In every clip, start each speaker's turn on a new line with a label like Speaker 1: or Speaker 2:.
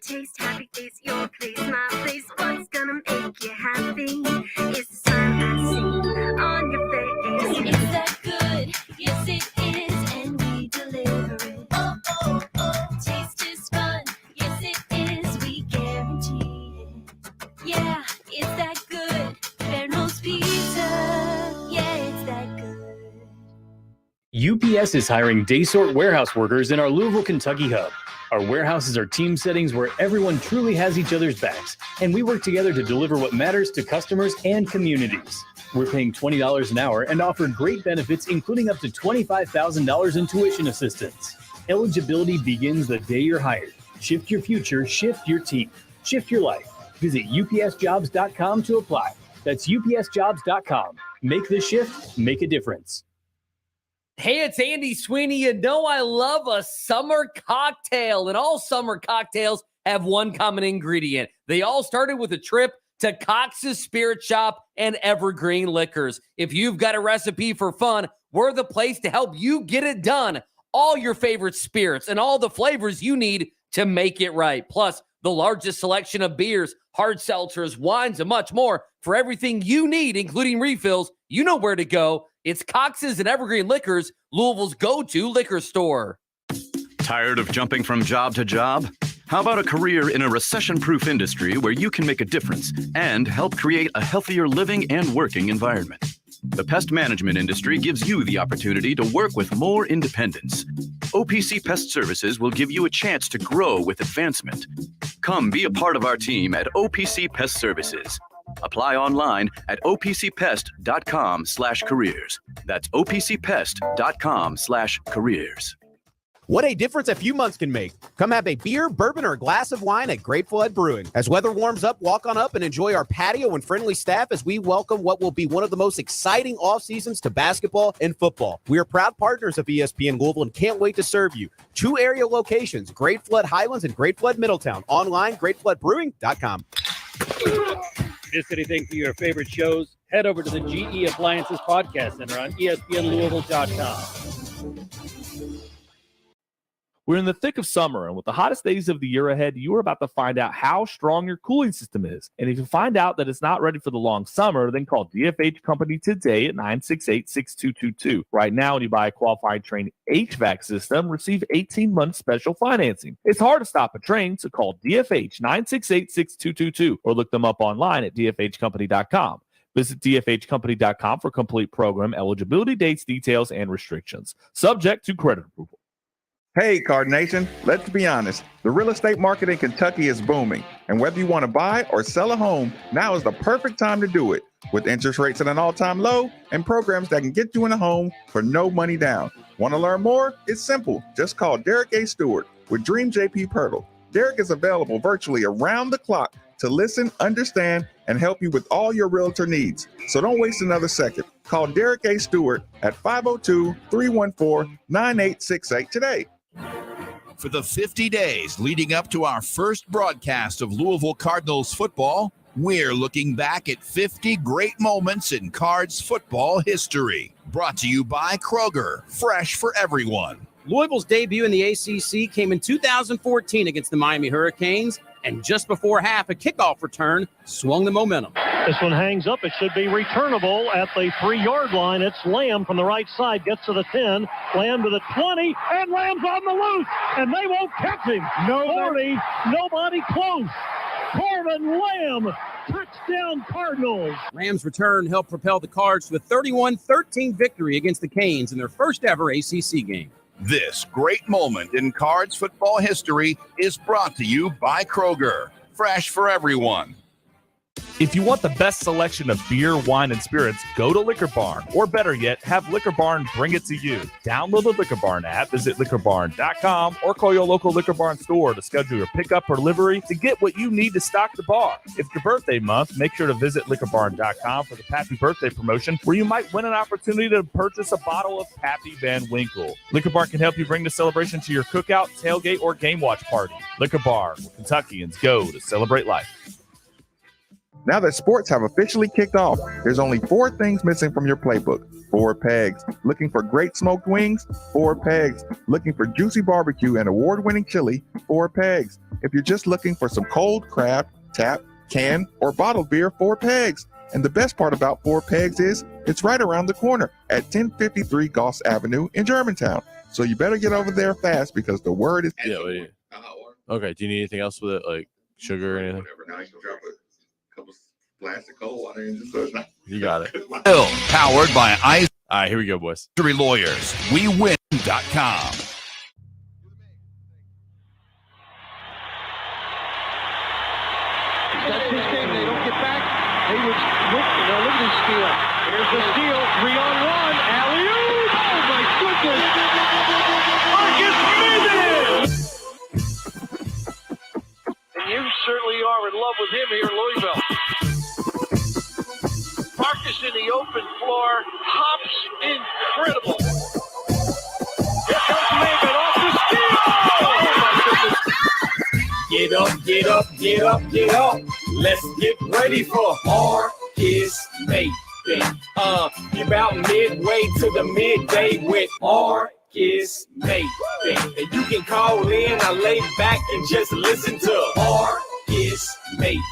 Speaker 1: taste, happy face, your place, my place. What's gonna make you happy? It's the smile I see on your face. It's that good, yes it is, and we deliver it. Oh, oh, oh, taste is fun, yes it is, we guarantee it. Yeah, it's that good, Cardinal's Pizza, yeah, it's that good.
Speaker 2: UPS is hiring day sort warehouse workers in our Louisville, Kentucky hub. Our warehouses are team settings where everyone truly has each other's backs, and we work together to deliver what matters to customers and communities. We're paying $20 an hour and offer great benefits, including up to $25,000 in tuition assistance. Eligibility begins the day you're hired. Shift your future, shift your team, shift your life. Visit upsjobs.com to apply. That's upsjobs.com. Make the shift, make a difference.
Speaker 3: Hey, it's Andy Sweeney. You know I love a summer cocktail, and all summer cocktails have one common ingredient. They all started with a trip to Cox's Spirit Shop and Evergreen Liquors. If you've got a recipe for fun, we're the place to help you get it done. All your favorite spirits and all the flavors you need to make it right. Plus, the largest selection of beers, hard seltzers, wines, and much more. For everything you need, including refills, you know where to go. It's Cox's and Evergreen Liquors, Louisville's go-to liquor store.
Speaker 4: Tired of jumping from job to job? How about a career in a recession-proof industry where you can make a difference and help create a healthier living and working environment? The pest management industry gives you the opportunity to work with more independence. OPC Pest Services will give you a chance to grow with advancement. Come be a part of our team at OPC Pest Services. Apply online at opcpest.com/careers. That's opcpest.com/careers.
Speaker 5: What a difference a few months can make. Come have a beer, bourbon, or a glass of wine at Grateful Head Brewing. As weather warms up, walk on up and enjoy our patio and friendly staff as we welcome what will be one of the most exciting off seasons to basketball and football. We are proud partners of ESPN Louisville and can't wait to serve you. 2 area locations, Grateful Head Highlands and Grateful Head Middletown. Online, gratefulheadbrewing.com.
Speaker 6: Miss anything for your favorite shows? Head over to the GE Appliances Podcast Center on ESPNLouisville.com.
Speaker 7: We're in the thick of summer, and with the hottest days of the year ahead, you are about to find out how strong your cooling system is. And if you find out that it's not ready for the long summer, then call DFH Company today at 968-6222. Right now, when you buy a qualified Trane HVAC system, receive 18 months special financing. It's hard to stop a train, so call DFH 968-6222 or look them up online at dfhcompany.com. Visit dfhcompany.com for complete program eligibility, dates, details, and restrictions. Subject to credit approval.
Speaker 8: Hey, Card Nation, let's be honest. The real estate market in Kentucky is booming, and whether you want to buy or sell a home, now is the perfect time to do it. With interest rates at an all-time low and programs that can get you in a home for no money down. Want to learn more? It's simple. Just call Derek A. Stewart with Dream JP Pirtle. Derek is available virtually around the clock to listen, understand, and help you with all your realtor needs. So don't waste another second. Call Derek A. Stewart at 502-314-9868 today.
Speaker 9: For the 50 days leading up to our first broadcast of Louisville Cardinals football, we're looking back at 50 great moments in Cards football history. Brought to you by Kroger, fresh for everyone.
Speaker 5: Louisville's debut in the ACC came in 2014 against the Miami Hurricanes, and just before half, a kickoff return swung the momentum.
Speaker 6: This one hangs up. It should be returnable at the 3-yard line. It's Lamb from the right side, gets to the 10, Lamb to the 20, and Lamb's on the loose, and they won't catch him. 40, nobody close. Corbin Lamb, touchdown Cardinals.
Speaker 5: Lamb's return helped propel the Cards to a 31-13 victory against the Canes in their first ever ACC game.
Speaker 9: This great moment in Cards football history is brought to you by Kroger, fresh for everyone.
Speaker 7: If you want the best selection of beer, wine, and spirits, go to Liquor Barn. Or better yet, have Liquor Barn bring it to you. Download the Liquor Barn app, visit liquorbarn.com, or call your local Liquor Barn store to schedule your pickup or delivery to get what you need to stock the bar. If it's your birthday month, make sure to visit liquorbarn.com for the Pappy Birthday promotion, where you might win an opportunity to purchase a bottle of Pappy Van Winkle. Liquor Barn can help you bring the celebration to your cookout, tailgate, or game watch party. Liquor Barn, where Kentuckians go to celebrate life.
Speaker 8: Now that sports have officially kicked off, there's only 4 things missing from your playbook. 4 pegs. Looking for great smoked wings? 4 pegs. Looking for juicy barbecue and award-winning chili? 4 pegs. If you're just looking for some cold craft, tap, can, or bottled beer, Four Pegs. And the best part about Four Pegs is it's right around the corner at 1053 Goss Avenue in Germantown. So you better get over there fast because the word is...
Speaker 10: Yeah, okay, do you need anything else with it, like sugar or anything?
Speaker 8: Whatever. Now you can drop a couple glasses of cold water in just
Speaker 10: You got it.
Speaker 9: Bill, powered by
Speaker 10: All right, here we go, boys.
Speaker 9: Ivory Lawyers. WeWin.com.
Speaker 6: That's his game. They don't get back. Hayward's look at this steal. Here's the steal. 3-on-1. Alley-oop. Oh, my goodness. Marcus Mason. And you certainly are in love with him here in Louisville. Marcus in the open floor. Hops incredible. Here comes Mason off the steal. Oh, my goodness.
Speaker 11: Get up, get up, get up, get up. Let's get ready for Marcus Mason. You're about midway to the midday with Marcus Mason. And you can call in, I lay back and just listen to Marcus Mason.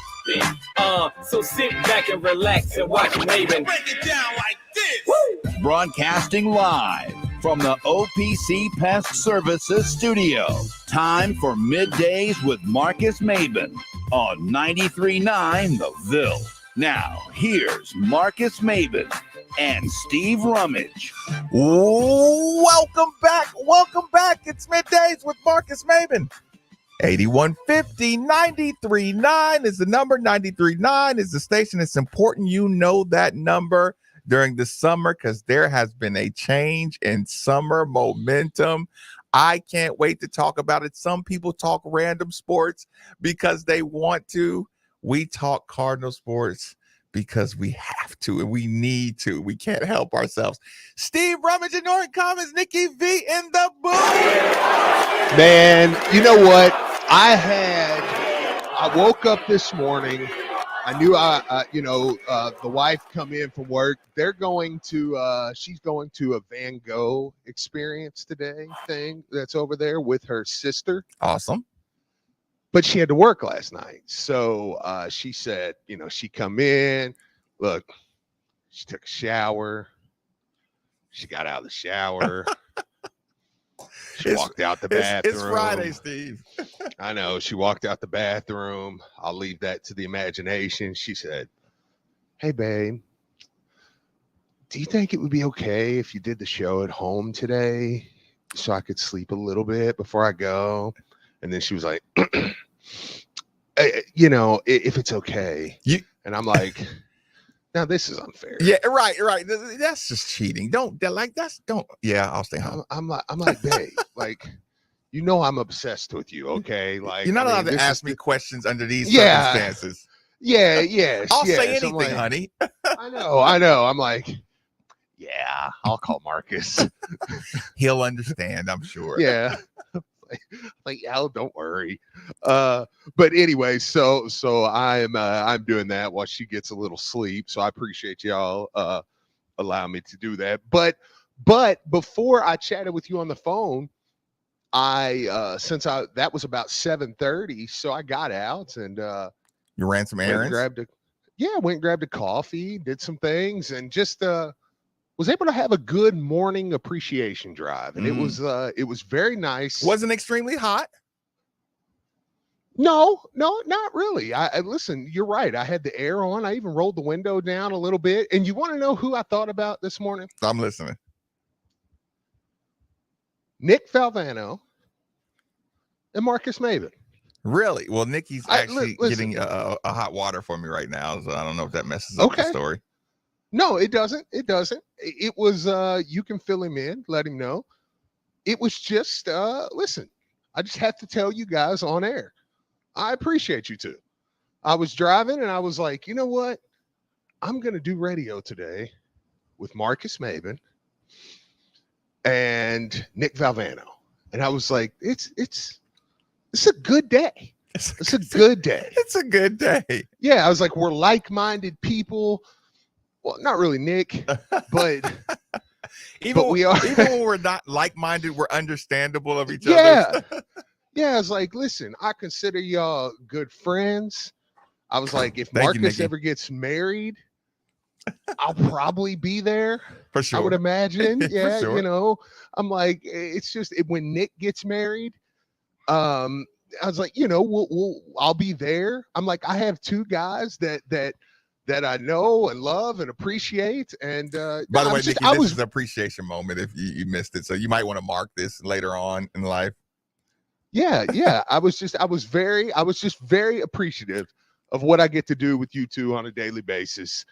Speaker 11: So sit back and relax and watch Maven.
Speaker 9: Break it down like this. Woo! Broadcasting live from the OPC Pest Services studio. Time for Middays with Marcus Maben on 93.9 The Ville. Now, here's Marcus Maben and Steve Rummage.
Speaker 8: Welcome back. Welcome back. It's Middays with Marcus Maben. 8150 93.9 is the number. 93.9 is the station. It's important you know that number during the summer because there has been a change in summer momentum. I can't wait to talk about it. Some people talk random sports because they want to. We talk Cardinal sports because we have to and we need to. We can't help ourselves. Steve Rummage and Norton Commons, Nikki V in the booth.
Speaker 12: Man, you know what? I woke up this morning. I knew the wife come in from work. They're going to, she's going to a Van Gogh experience today thing that's over there with her sister.
Speaker 8: Awesome.
Speaker 12: But she had to work last night. So she said, she come in, look, she took a shower. She got out of the shower. She walked out the bathroom.
Speaker 8: It's Friday, Steve.
Speaker 12: I know. She walked out the bathroom. I'll leave that to the imagination. She said, hey, babe, do you think it would be okay if you did the show at home today so I could sleep a little bit before I go? And then she was like, if it's okay. And I'm like, now this is unfair.
Speaker 8: Yeah, right. That's just cheating. Yeah, I'll stay home.
Speaker 12: I'm like, babe, like, I'm obsessed with you, okay? Like,
Speaker 8: you're not allowed to ask me questions under these circumstances.
Speaker 12: Yeah.
Speaker 8: I'll say anything, like, honey.
Speaker 12: I know. I'm like, yeah, I'll call Marcus.
Speaker 8: He'll understand, I'm sure.
Speaker 12: Yeah. Like, oh, don't worry. But anyway, so I'm doing that while she gets a little sleep. So I appreciate y'all allowing me to do that. But before I chatted with you on the phone, that was about 7:30, so I got out and
Speaker 8: you ran some errands.
Speaker 12: Went and grabbed a coffee, did some things, and just was able to have a good morning appreciation drive, and it was very nice.
Speaker 8: Wasn't extremely hot.
Speaker 12: No, not really. I listen, you're right. I had the air on. I even rolled the window down a little bit. And you want to know who I thought about this morning?
Speaker 8: I'm listening.
Speaker 12: Nick Valvano and Marcus Maven.
Speaker 8: Really? Well, Nikki's actually getting a hot water for me right now, so I don't know if that messes up the story.
Speaker 12: No, it doesn't. It was you can fill him in, let him know. It was just listen, I just have to tell you guys on air. I appreciate you too. I was driving and I was like, you know what? I'm gonna do radio today with Marcus Maven and Nick Valvano. And I was like, it's a good day. It's a good day.
Speaker 8: It's a good day.
Speaker 12: Yeah, I was like, we're like-minded people. Well, not really Nick, but
Speaker 8: even
Speaker 12: we are.
Speaker 8: Even when we're not like-minded, we're understandable of each other.
Speaker 12: Yeah, I was like, listen, I consider y'all good friends. I was like, if
Speaker 8: Thank you,
Speaker 12: Marcus
Speaker 8: Nikki.
Speaker 12: ever gets married, I'll probably be there.
Speaker 8: For sure.
Speaker 12: I would imagine.
Speaker 8: For
Speaker 12: Yeah,
Speaker 8: sure.
Speaker 12: you know, I'm like, it's just when Nick gets married, I was like, you know, I'll be there. I'm like, I have two guys that I know and love and appreciate. And
Speaker 8: By the way,
Speaker 12: just,
Speaker 8: Nikki, this is an appreciation moment if you missed it. So you might want to mark this later on in life.
Speaker 12: Yeah. I was just very appreciative of what I get to do with you two on a daily basis.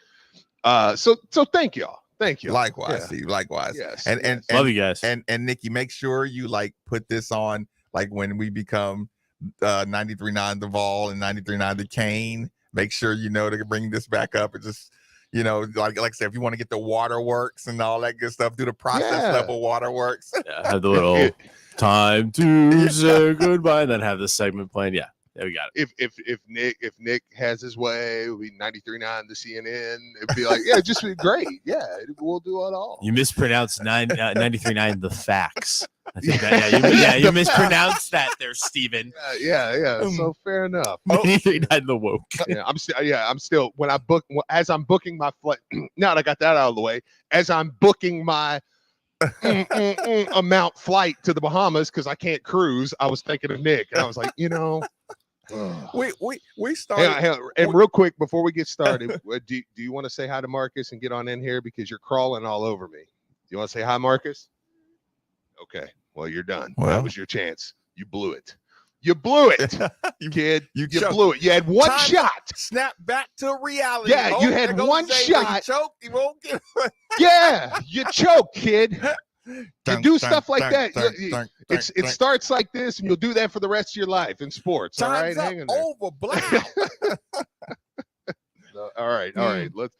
Speaker 12: So thank y'all. Thank you.
Speaker 8: Likewise,
Speaker 12: Yeah.
Speaker 8: Steve. Likewise.
Speaker 12: Yes.
Speaker 8: And
Speaker 10: Love you guys.
Speaker 8: And Nikki, make sure you like put this on like when we become 93.9 The Vol and 93.9 The Cane. Make sure you know to bring this back up and just, you know, like I said, if you want to get the waterworks and all that good stuff, do the process level waterworks.
Speaker 10: Yeah, have the little time to say goodbye, and then have this segment playing. Yeah, we got
Speaker 12: it. If Nick has his way, it'll be 93.9 The CNN. It'd be like, yeah, just be great. Yeah, we'll do it all.
Speaker 10: You mispronounced 93.9 The Facts. I think that, you mispronounced that there, Steven.
Speaker 12: Yeah. So fair enough.
Speaker 10: 93.9 The Woke.
Speaker 12: Yeah, I'm still as I'm booking my flight. Now that I got that out of the way, as I'm booking my amount flight to the Bahamas because I can't cruise, I was thinking of Nick, and I was like, you know,
Speaker 8: we started.
Speaker 12: Hang on. And real quick before we get started, do you want to say hi to Marcus and get on in here because you're crawling all over me? Do you want to say hi, Marcus? Okay, well, you're done.
Speaker 8: Well,
Speaker 12: that was your chance. You blew it. You blew it, kid. You blew it. You had one shot.
Speaker 8: Snap back to reality.
Speaker 12: Yeah, you had one shot.
Speaker 8: Choked. You won't get
Speaker 12: Yeah, you choke, kid. You do stuff like that. It starts like this, and you'll do that for the rest of your life in sports. All right, hang in there.
Speaker 8: Over, blow.
Speaker 12: All right. Let's.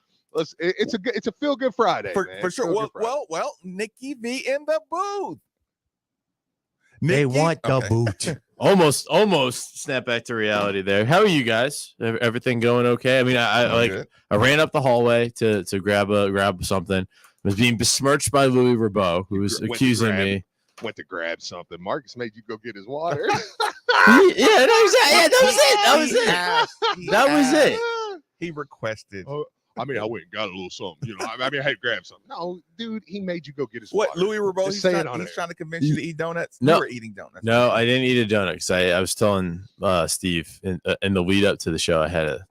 Speaker 12: It's a feel good Friday
Speaker 8: for sure. Well, Nikki V in the booth.
Speaker 10: They want the boot. Almost snap back to reality there. How are you guys? Everything going okay? I mean, I ran up the hallway to grab something. I was being besmirched by Louis Rabeau, who was accusing me.
Speaker 12: Went to grab something. Marcus made you go get his water.
Speaker 10: That was it.
Speaker 8: He requested.
Speaker 12: I mean, I went and got a little something. You know, I mean, I had to grab something. No, dude, he made you go get his water.
Speaker 8: Louis Rabeau? He's trying to convince you to eat donuts. No, you were eating donuts.
Speaker 10: No, I didn't eat a donut because I was telling Steve in the lead up to the show, I had a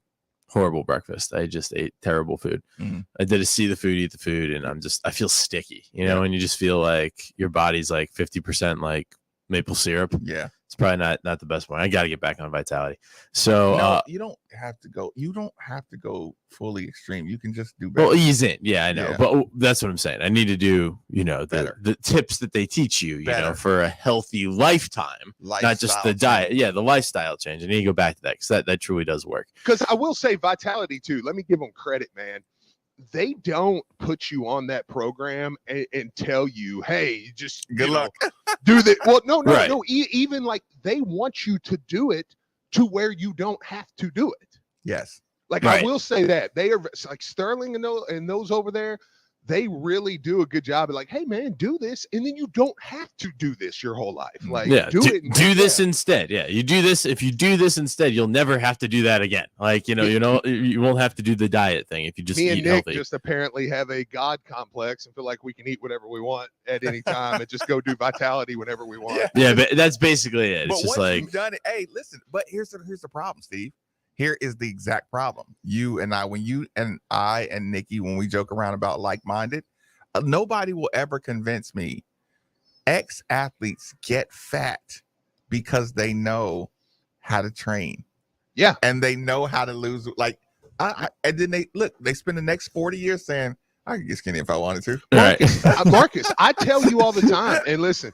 Speaker 10: horrible breakfast. I just ate terrible food.
Speaker 8: Mm-hmm.
Speaker 10: I did a see the food, eat the food, and I feel sticky, you know, and you just feel like your body's like 50% like maple syrup.
Speaker 8: Yeah.
Speaker 10: It's probably not the best one. I got to get back on Vitality. So
Speaker 8: no, you don't have to go. You don't have to go fully extreme. You can just do better.
Speaker 10: Well, ease in. Yeah, I know. Yeah. But that's what I'm saying. I need to do, you know, the tips that they teach you, you know, for a healthy lifetime, not just the diet. Yeah, the lifestyle change. I need to go back to that because that truly does work.
Speaker 12: Because I will say Vitality too. Let me give them credit, man. They don't put you on that program and tell you, hey, just
Speaker 8: good luck.
Speaker 12: Do that. Well, no. Even like they want you to do it to where you don't have to do it.
Speaker 8: Yes.
Speaker 12: Like I will say that they are like Sterling and those over there. They really do a good job of like, hey man, do this, and then you don't have to do this your whole life. Like,
Speaker 10: do this instead. Yeah, you do this. If you do this instead, you'll never have to do that again. Like, you won't have to do the diet thing if you just eat healthy.
Speaker 12: Nick just apparently have a God complex and feel like we can eat whatever we want at any time and just go do Vitality whenever we want.
Speaker 10: Yeah, but that's basically it. It's just like
Speaker 8: you've done it. Hey, listen, but here's the problem, Steve. Here is the exact problem. You and I, I and Nikki, when we joke around about like-minded, nobody will ever convince me ex-athletes get fat because they know how to train.
Speaker 12: Yeah.
Speaker 8: And they know how to lose. Like, and then they spend the next 40 years saying, I could get skinny if I wanted to.
Speaker 12: Marcus, I tell you all the time, and listen,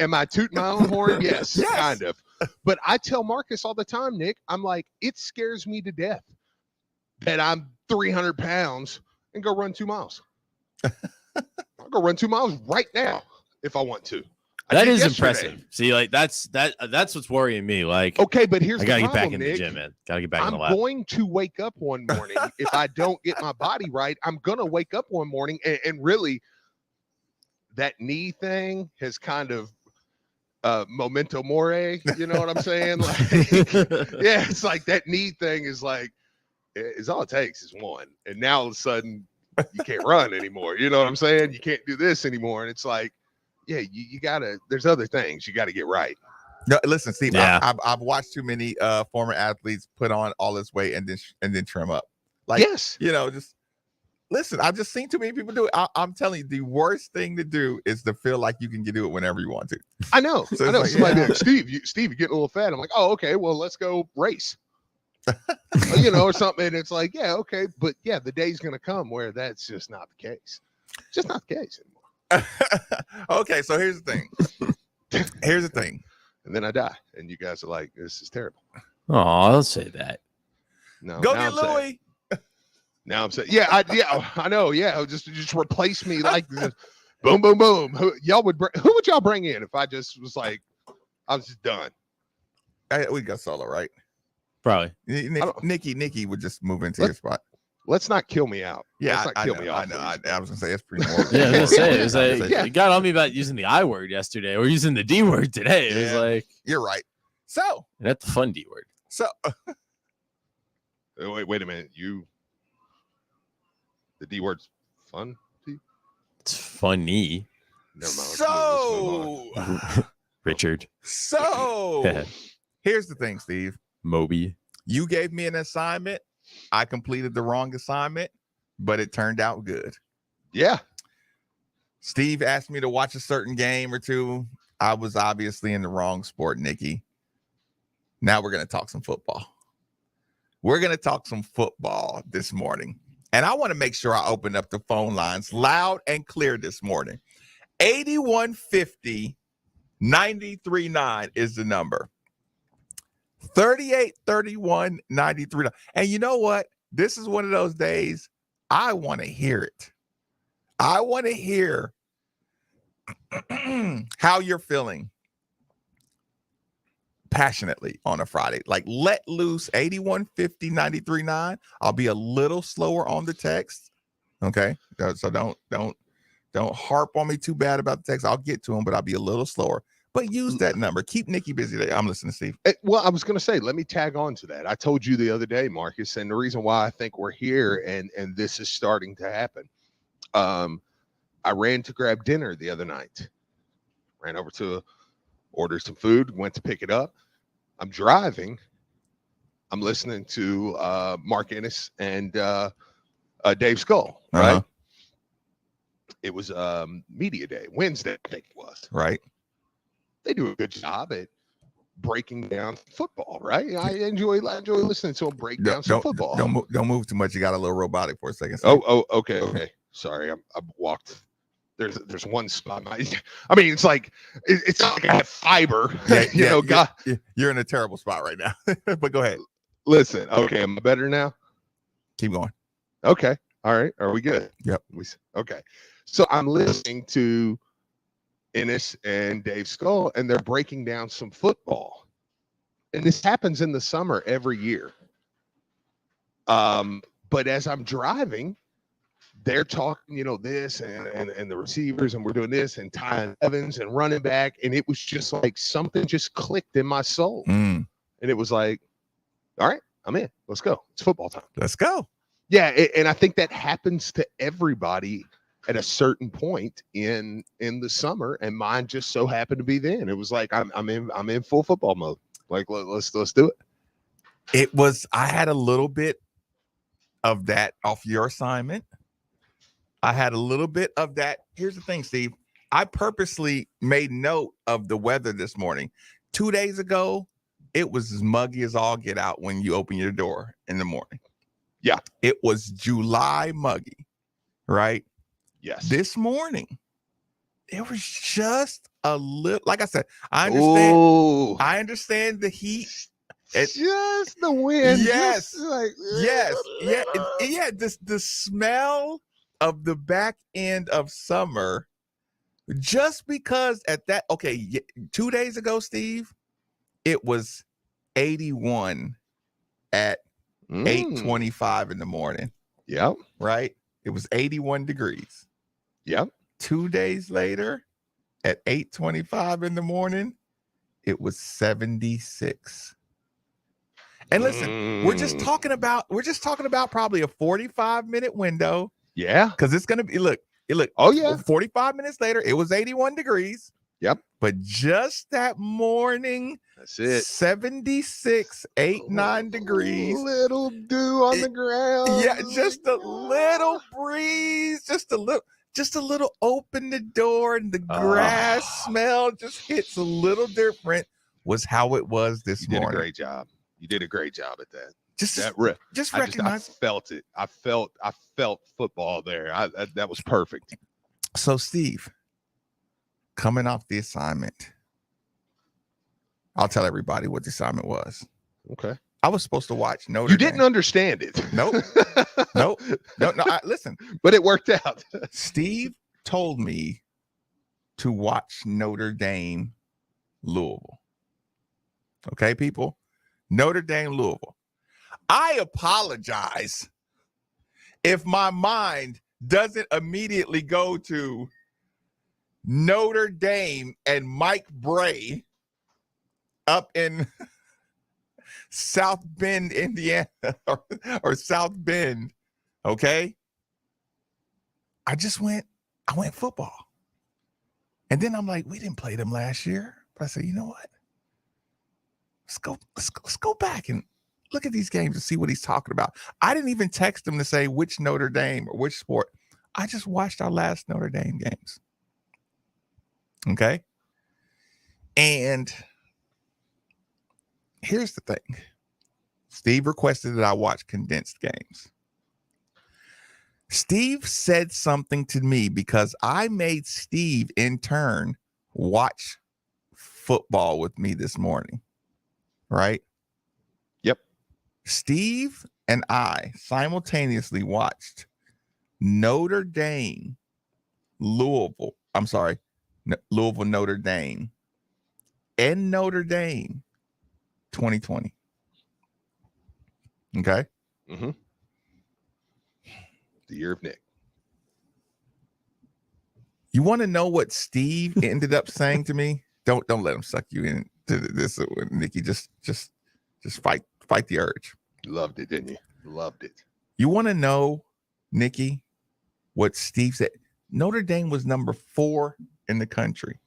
Speaker 12: am I tooting my own horn? Yes, kind of. But I tell Marcus all the time, Nick, I'm like, it scares me to death that I'm 300 pounds and go run 2 miles. I'll go run 2 miles right now if I want to.
Speaker 10: That is impressive. See, like that's what's worrying me. Like,
Speaker 12: okay, but here's
Speaker 10: I gotta
Speaker 12: the problem,
Speaker 10: get back in
Speaker 12: Nick.
Speaker 10: the gym, man. Gotta get back in the lab.
Speaker 12: I'm going to wake up one morning if I don't get my body right. I'm gonna wake up one morning and really that knee thing has kind of memento mori, you know what I'm saying? Like, yeah, it's like that knee thing is like, it's all it takes is one. And now all of a sudden you can't run anymore. You know what I'm saying? You can't do this anymore. And it's like, yeah, you gotta, there's other things you gotta get right.
Speaker 8: No, listen, Steve,
Speaker 10: Yeah.
Speaker 8: I've watched too many former athletes put on all this weight and then trim up. Like,
Speaker 12: Yes.
Speaker 8: you know, just listen, I've just seen too many people do it. I'm telling you, the worst thing to do is to feel like you can do it whenever you want to.
Speaker 12: I know.
Speaker 8: So
Speaker 12: I know.
Speaker 8: it's
Speaker 12: Somebody
Speaker 8: like,
Speaker 12: be like, Steve, you're getting a little fat. I'm like, oh, okay, well, let's go race. You know, or something. And it's like, yeah, okay. But yeah, the day's gonna come where that's just not the case. It's just not the case anymore.
Speaker 8: Okay, so here's the thing. Here's the thing.
Speaker 12: And then I die. And you guys are like, this is terrible.
Speaker 10: Oh, don't say that.
Speaker 12: No,
Speaker 8: Go
Speaker 12: now
Speaker 8: get
Speaker 12: I'm saying-
Speaker 8: Louis.
Speaker 12: Now I'm saying, I know, yeah. Just replace me like this. Boom, boom, boom. Who would y'all bring in if I just was like, I was just done?
Speaker 8: We got Solo, right?
Speaker 10: Probably.
Speaker 8: Nikki would just move into your spot.
Speaker 12: Let's not kill me out.
Speaker 8: Yeah,
Speaker 12: let's not kill me
Speaker 8: I
Speaker 12: off.
Speaker 8: know. I was gonna say it's pretty more.
Speaker 10: Yeah, I was gonna say, it was like,
Speaker 12: Yeah.
Speaker 10: you got on me about using the I word yesterday or using the D word today. It was
Speaker 8: Yeah.
Speaker 10: like,
Speaker 8: You're right. So
Speaker 10: that's the fun D word.
Speaker 8: So
Speaker 12: wait a minute. The D word's fun to you?
Speaker 10: It's funny.
Speaker 12: Never mind.
Speaker 8: So
Speaker 10: Richard.
Speaker 8: So here's the thing, Steve.
Speaker 10: Moby.
Speaker 8: You gave me an assignment. I completed the wrong assignment, but it turned out good.
Speaker 12: Yeah.
Speaker 8: Steve asked me to watch a certain game or two. I was obviously in the wrong sport, Nikki. Now we're going to talk some football. We're going to talk some football this morning. And I want to make sure I open up the phone lines loud and clear this morning. 8150 93.9 is the number. 3831 93. And you know what? This is one of those days I want to hear it. I want to hear how you're feeling passionately on a Friday. Like, let loose. 8150 93.9. I'll be a little slower on the text. Okay. So don't harp on me too bad about the text. I'll get to them, but I'll be a little slower. But use that number. Keep Nikki busy today. I'm listening, Steve.
Speaker 12: Well, I was going to say, let me tag on to that. I told you the other day, Marcus, and the reason why I think we're here and this is starting to happen. I ran to grab dinner the other night. Ran over to order some food, went to pick it up. I'm driving. I'm listening to Mark Ennis and Dave Skull, right?
Speaker 8: Uh-huh.
Speaker 12: It was media day, Wednesday, I think it was.
Speaker 8: Right.
Speaker 12: They do a good job at breaking down football, right? I enjoy listening to them break down some football.
Speaker 8: Don't move too much. You got a little robotic for a second.
Speaker 12: Oh, okay. Sorry, I walked. There's one spot. I mean, it's like it's like I have fiber. God,
Speaker 8: you're in a terrible spot right now. But go ahead.
Speaker 12: Listen, okay, am I better now?
Speaker 8: Keep going.
Speaker 12: Okay, all right. Are we good?
Speaker 8: Yep.
Speaker 12: Okay. So I'm listening to Ennis and Dave Skull, and they're breaking down some football. And this happens in the summer every year. But as I'm driving, they're talking, this and the receivers, and we're doing this, and Ty Evans and running back. And it was just like something just clicked in my soul. And it was like, all right, I'm in. Let's go. It's football time.
Speaker 8: Let's go.
Speaker 12: Yeah. And I think that happens to everybody at a certain point in the summer, and mine just so happened to be then. It was like I'm in full football mode. Like let's do it.
Speaker 8: I had a little bit of that off your assignment. I had a little bit of that. Here's the thing, Steve. I purposely made note of the weather this morning. 2 days ago, it was as muggy as all get out when you open your door in the morning.
Speaker 12: Yeah.
Speaker 8: It was July muggy, right?
Speaker 12: Yes.
Speaker 8: This morning, it was just a little, like I said, I understand the heat.
Speaker 12: It's just the wind.
Speaker 8: Yes.
Speaker 12: Just like,
Speaker 8: yes. Yeah. The smell of the back end of summer, just because at that, 2 days ago, Steve, it was 81 at 8:25 in the morning.
Speaker 12: Yep.
Speaker 8: Right? It was 81 degrees.
Speaker 12: Yep.
Speaker 8: 2 days later, at 8:25 in the morning, it was 76. And listen, we're just talking about probably a 45-minute window.
Speaker 12: Yeah.
Speaker 8: Because it's gonna be look.
Speaker 12: Oh, yeah.
Speaker 8: 45 minutes later, it was 81 degrees.
Speaker 12: Yep.
Speaker 8: But just that morning,
Speaker 12: that's it.
Speaker 8: 76, 9 degrees.
Speaker 12: Little dew on the ground.
Speaker 8: Yeah, just a little breeze, just a little open the door, and the grass smell just hits a little different. Was how it was this morning.
Speaker 12: You did a great job. You did a great job at that.
Speaker 8: Just
Speaker 12: I
Speaker 8: recognize.
Speaker 12: I felt it. I felt football there. That was perfect.
Speaker 8: So, Steve, coming off the assignment, I'll tell everybody what the assignment was.
Speaker 12: Okay.
Speaker 8: I was supposed to watch Notre
Speaker 12: You
Speaker 8: Dame.
Speaker 12: didn't understand it.
Speaker 8: Nope. No. Listen,
Speaker 12: but it worked out.
Speaker 8: Steve told me to watch Notre Dame, Louisville. Okay, people? Notre Dame, Louisville. I apologize if my mind doesn't immediately go to Notre Dame and Mike Bray up in South Bend, Indiana, or South Bend. Okay. I went football. And then I'm like, we didn't play them last year. But I said, you know what? Let's go back and look at these games and see what he's talking about. I didn't even text him to say which Notre Dame or which sport. I just watched our last Notre Dame games. Okay. And here's the thing. Steve requested that I watch condensed games. Steve said something to me because I made Steve in turn watch football with me this morning. Right?
Speaker 12: Yep.
Speaker 8: Steve and I simultaneously watched Notre Dame, Louisville, Notre Dame, and Notre Dame 2020. Okay?
Speaker 12: Mm-hmm. The year of Nick.
Speaker 8: You want to know what Steve ended up saying to me? Don't let him suck you into this, Nikki. Just fight the urge.
Speaker 12: Loved it, didn't you? Loved it.
Speaker 8: You want to know, Nikki, what Steve said? Notre Dame was number 4 in the country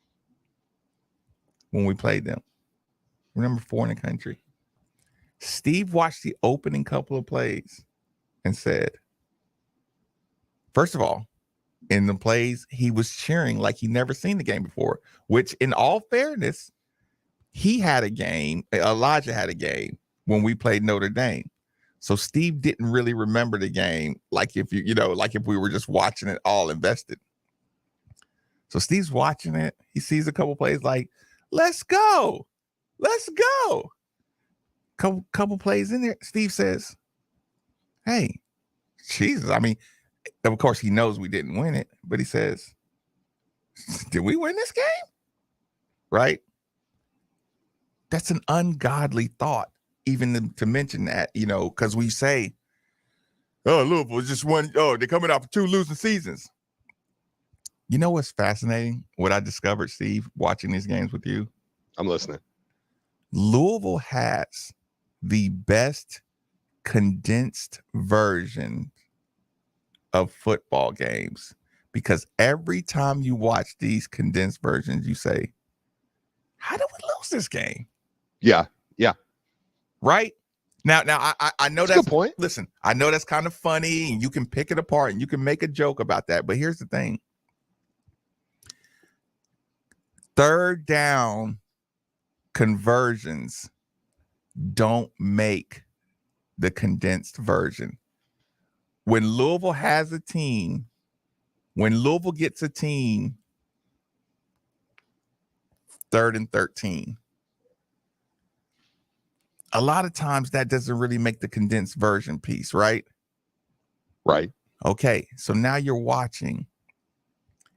Speaker 8: when we played them. We're number 4 in the country. Steve watched the opening couple of plays and said, first of all, in the plays, he was cheering like he'd never seen the game before, which in all fairness, Elijah had a game when we played Notre Dame. So Steve didn't really remember the game like if we were just watching it all invested. So Steve's watching it. He sees a couple plays like, let's go. Couple plays in there. Steve says, hey, Jesus. I mean, of course, he knows we didn't win it, but he says, did we win this game? Right? That's an ungodly thought, even to mention that, because we say, oh, Louisville just won. Oh, they're coming off 2 losing seasons. You know what's fascinating? What I discovered, Steve, watching these games with you?
Speaker 12: I'm listening.
Speaker 8: Louisville has the best condensed version of football games because every time you watch these condensed versions, you say, how did we lose this game?
Speaker 12: Yeah.
Speaker 8: Right? Now I know that's
Speaker 12: a good point.
Speaker 8: Listen, I know that's kind of funny and you can pick it apart and you can make a joke about that. But here's the thing. Third down conversions don't make the condensed version. When Louisville has a team, when Louisville gets a team, 3rd and 13, a lot of times that doesn't really make the condensed version piece, right?
Speaker 12: Right.
Speaker 8: Okay, so now you're watching,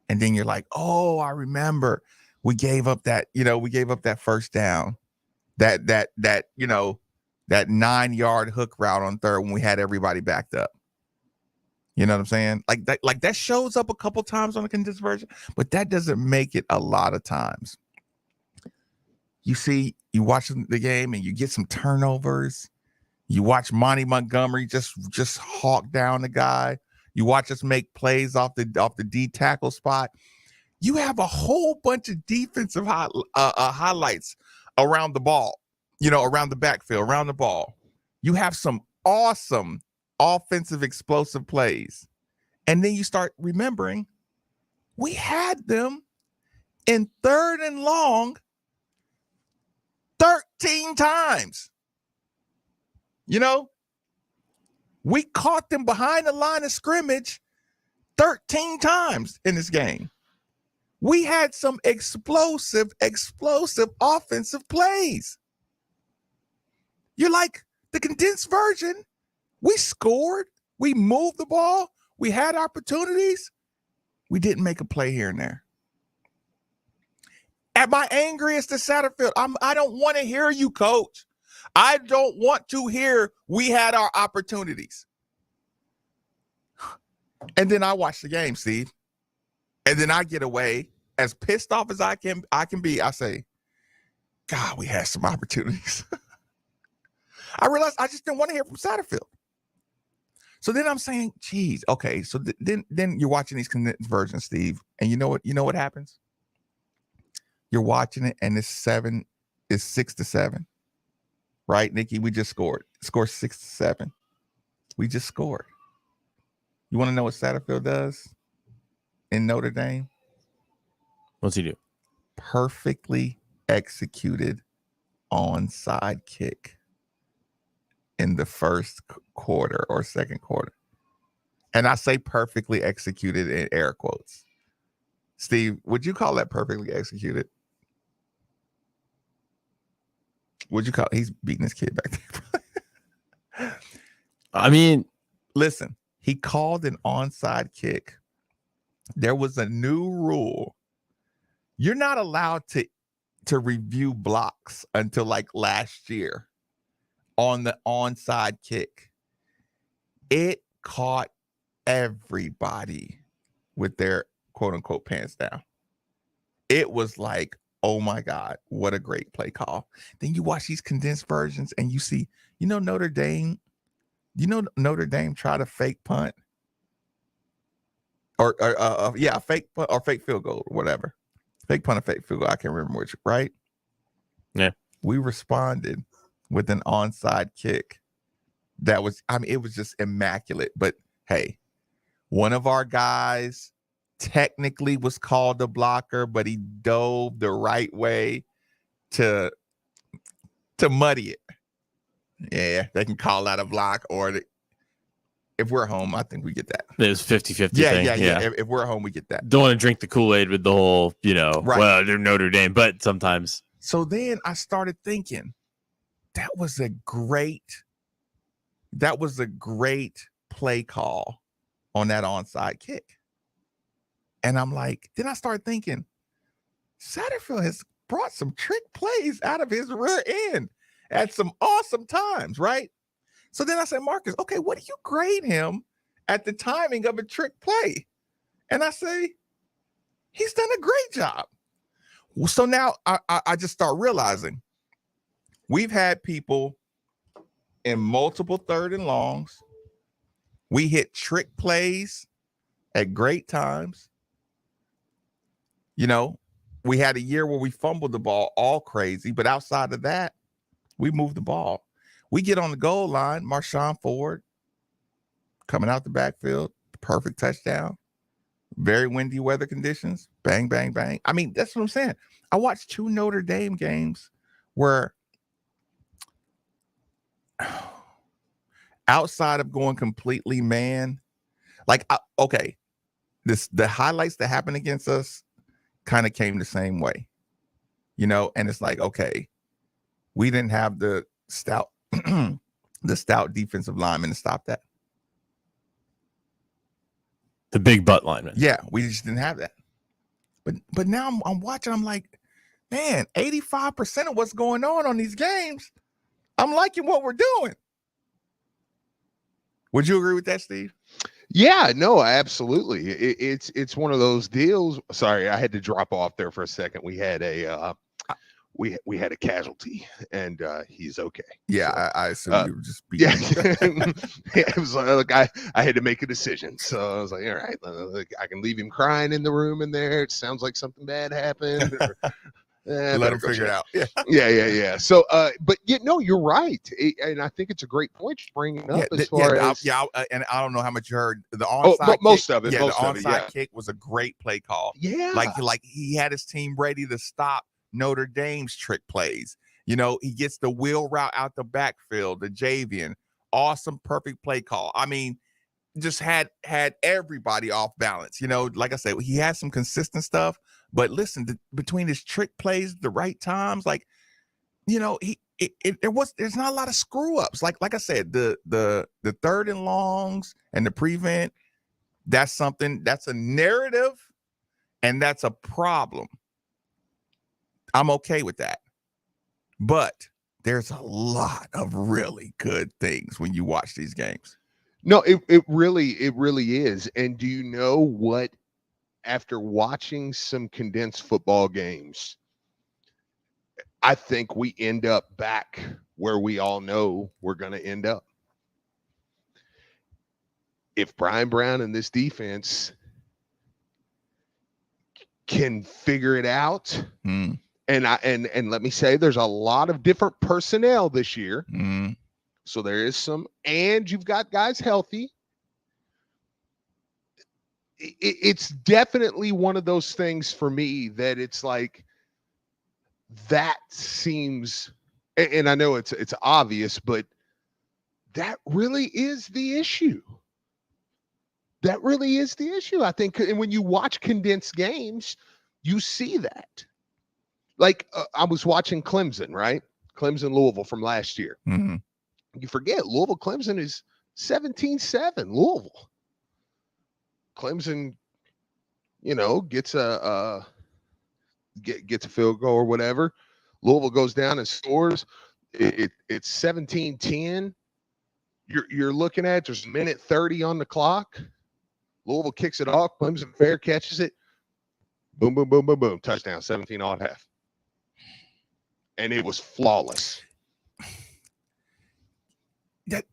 Speaker 8: and then you're like, oh, I remember we gave up that first down, that 9-yard hook route on 3rd when we had everybody backed up. You know what I'm saying? Like that shows up a couple times on the condensed version, but that doesn't make it a lot of times. you watch the game and you get some turnovers. You watch Monty Montgomery just hawk down the guy. You watch us make plays off the D tackle spot. You have a whole bunch of defensive highlights around the ball, around the backfield, around the ball. You have some awesome offensive explosive plays. And then you start remembering we had them in 3rd and long 13 times. We caught them behind the line of scrimmage 13 times in this game. We had some explosive offensive plays. You're like, the condensed version, we scored, we moved the ball, we had opportunities, we didn't make a play here and there. At my angriest at Satterfield, I don't want to hear you, coach. I don't want to hear we had our opportunities. And then I watch the game, Steve. And then I get away as pissed off as I can be. I say, God, we had some opportunities. I realized I just didn't want to hear from Satterfield. So then I'm saying, geez, okay. So then you're watching these condensed versions, Steve. And you know what happens? You're watching it and it's 6-7. Right, Nikki? We just scored. Score 6-7. We just scored. You want to know what Satterfield does in Notre Dame?
Speaker 10: What's he do?
Speaker 8: Perfectly executed onside kick in the first quarter or second quarter. And I say perfectly executed in air quotes. Steve, would you call that perfectly executed? Would you call it? He's beating his kid back there.
Speaker 10: I mean,
Speaker 8: listen, he called an onside kick. There was a new rule. You're not allowed to review blocks until like last year on the onside kick. It caught everybody with their quote unquote pants down. It was like, oh my God, what a great play call. Then you watch these condensed versions and you see, Notre Dame try to fake punt or fake punt or fake field goal or whatever. Fake punt or fake field goal. I can't remember which, right?
Speaker 10: Yeah.
Speaker 8: We responded with an onside kick. That was, it was just immaculate. But hey, one of our guys technically was called a blocker, but he dove the right way to muddy it. Yeah, they can call that a block, or if we're home, I think we get that.
Speaker 10: It was 50-50
Speaker 8: yeah,
Speaker 10: thing.
Speaker 8: Yeah. If we're home, we get that.
Speaker 10: Don't want to drink the Kool-Aid with the whole,
Speaker 8: right.
Speaker 10: Well, they're Notre Dame, but sometimes.
Speaker 8: So then I started thinking, that was a great play call on that onside kick. And I'm like, then I started thinking, Satterfield has brought some trick plays out of his rear end at some awesome times, right? So then I said, Marcus, okay, what do you grade him at the timing of a trick play? And I say, he's done a great job. So now I just start realizing we've had people in multiple 3rd and longs. We hit trick plays at great times. We had a year where we fumbled the ball all crazy, but outside of that, we moved the ball. We get on the goal line, Marshawn Ford coming out the backfield, perfect touchdown, very windy weather conditions, bang, bang, bang. That's what I'm saying. I watched 2 Notre Dame games where outside of going completely man, the highlights that happened against us kind of came the same way, and it's like, okay, we didn't have the stout defensive lineman to stop that.
Speaker 10: The big butt lineman.
Speaker 8: Yeah, we just didn't have that. But now I'm watching, I'm like, man, 85% of what's going on these games, I'm liking what we're doing. Would you agree with that, Steve?
Speaker 12: Yeah, no, absolutely. It's one of those deals. Sorry, I had to drop off there for a second. We had we had a casualty, and he's okay.
Speaker 13: Yeah,
Speaker 12: So,
Speaker 13: I assume you were just beating him.
Speaker 12: it was like, look, I had to make a decision, so I was like, all right, look, I can leave him crying in the room in there. It sounds like something bad happened. Or,
Speaker 13: Let him figure it out.
Speaker 12: Yeah. So, but you're right, and I think it's a great point you're bringing up as far as
Speaker 13: and I don't know how much you heard the onside.
Speaker 12: Most of it.
Speaker 13: Yeah,
Speaker 12: most
Speaker 13: the
Speaker 12: of it,
Speaker 13: onside kick was a great play call.
Speaker 12: Yeah,
Speaker 13: like he had his team ready to stop Notre Dame's trick plays. You know, he gets the wheel route out the backfield, the Javian, awesome, perfect play call. I mean, just had everybody off balance. You know, like I said, he had some consistent stuff. But listen, between his trick plays, the right times, like, you know, there's not a lot of screw ups. Like I said, the third and longs and the prevent, that's a narrative, and that's a problem. I'm okay with that. But there's a lot of really good things when you watch these games.
Speaker 12: No, it really is. And do you know what? After watching some condensed football games, I think we end up back where we all know we're going to end up. If Brian Brown and this defense can figure it out, and let me say, there's a lot of different personnel this year. So there is some, and you've got guys healthy. It's definitely one of those things for me that it's like, that seems, and I know it's obvious, but that really is the issue. That really is the issue, I think. And when you watch condensed games, you see that. Like I was watching Clemson, right? Clemson Louisville from last year.
Speaker 13: Mm-hmm.
Speaker 12: You forget Louisville Clemson is 17-7 Louisville. Clemson, you know, gets a field goal or whatever. Louisville goes down and scores. It's 17-10. You're looking at, there's a minute 30 on the clock. Louisville kicks it off. Clemson fair catches it. Boom, boom, boom, boom, boom. Touchdown, 17 all at half. And it was flawless.
Speaker 13: That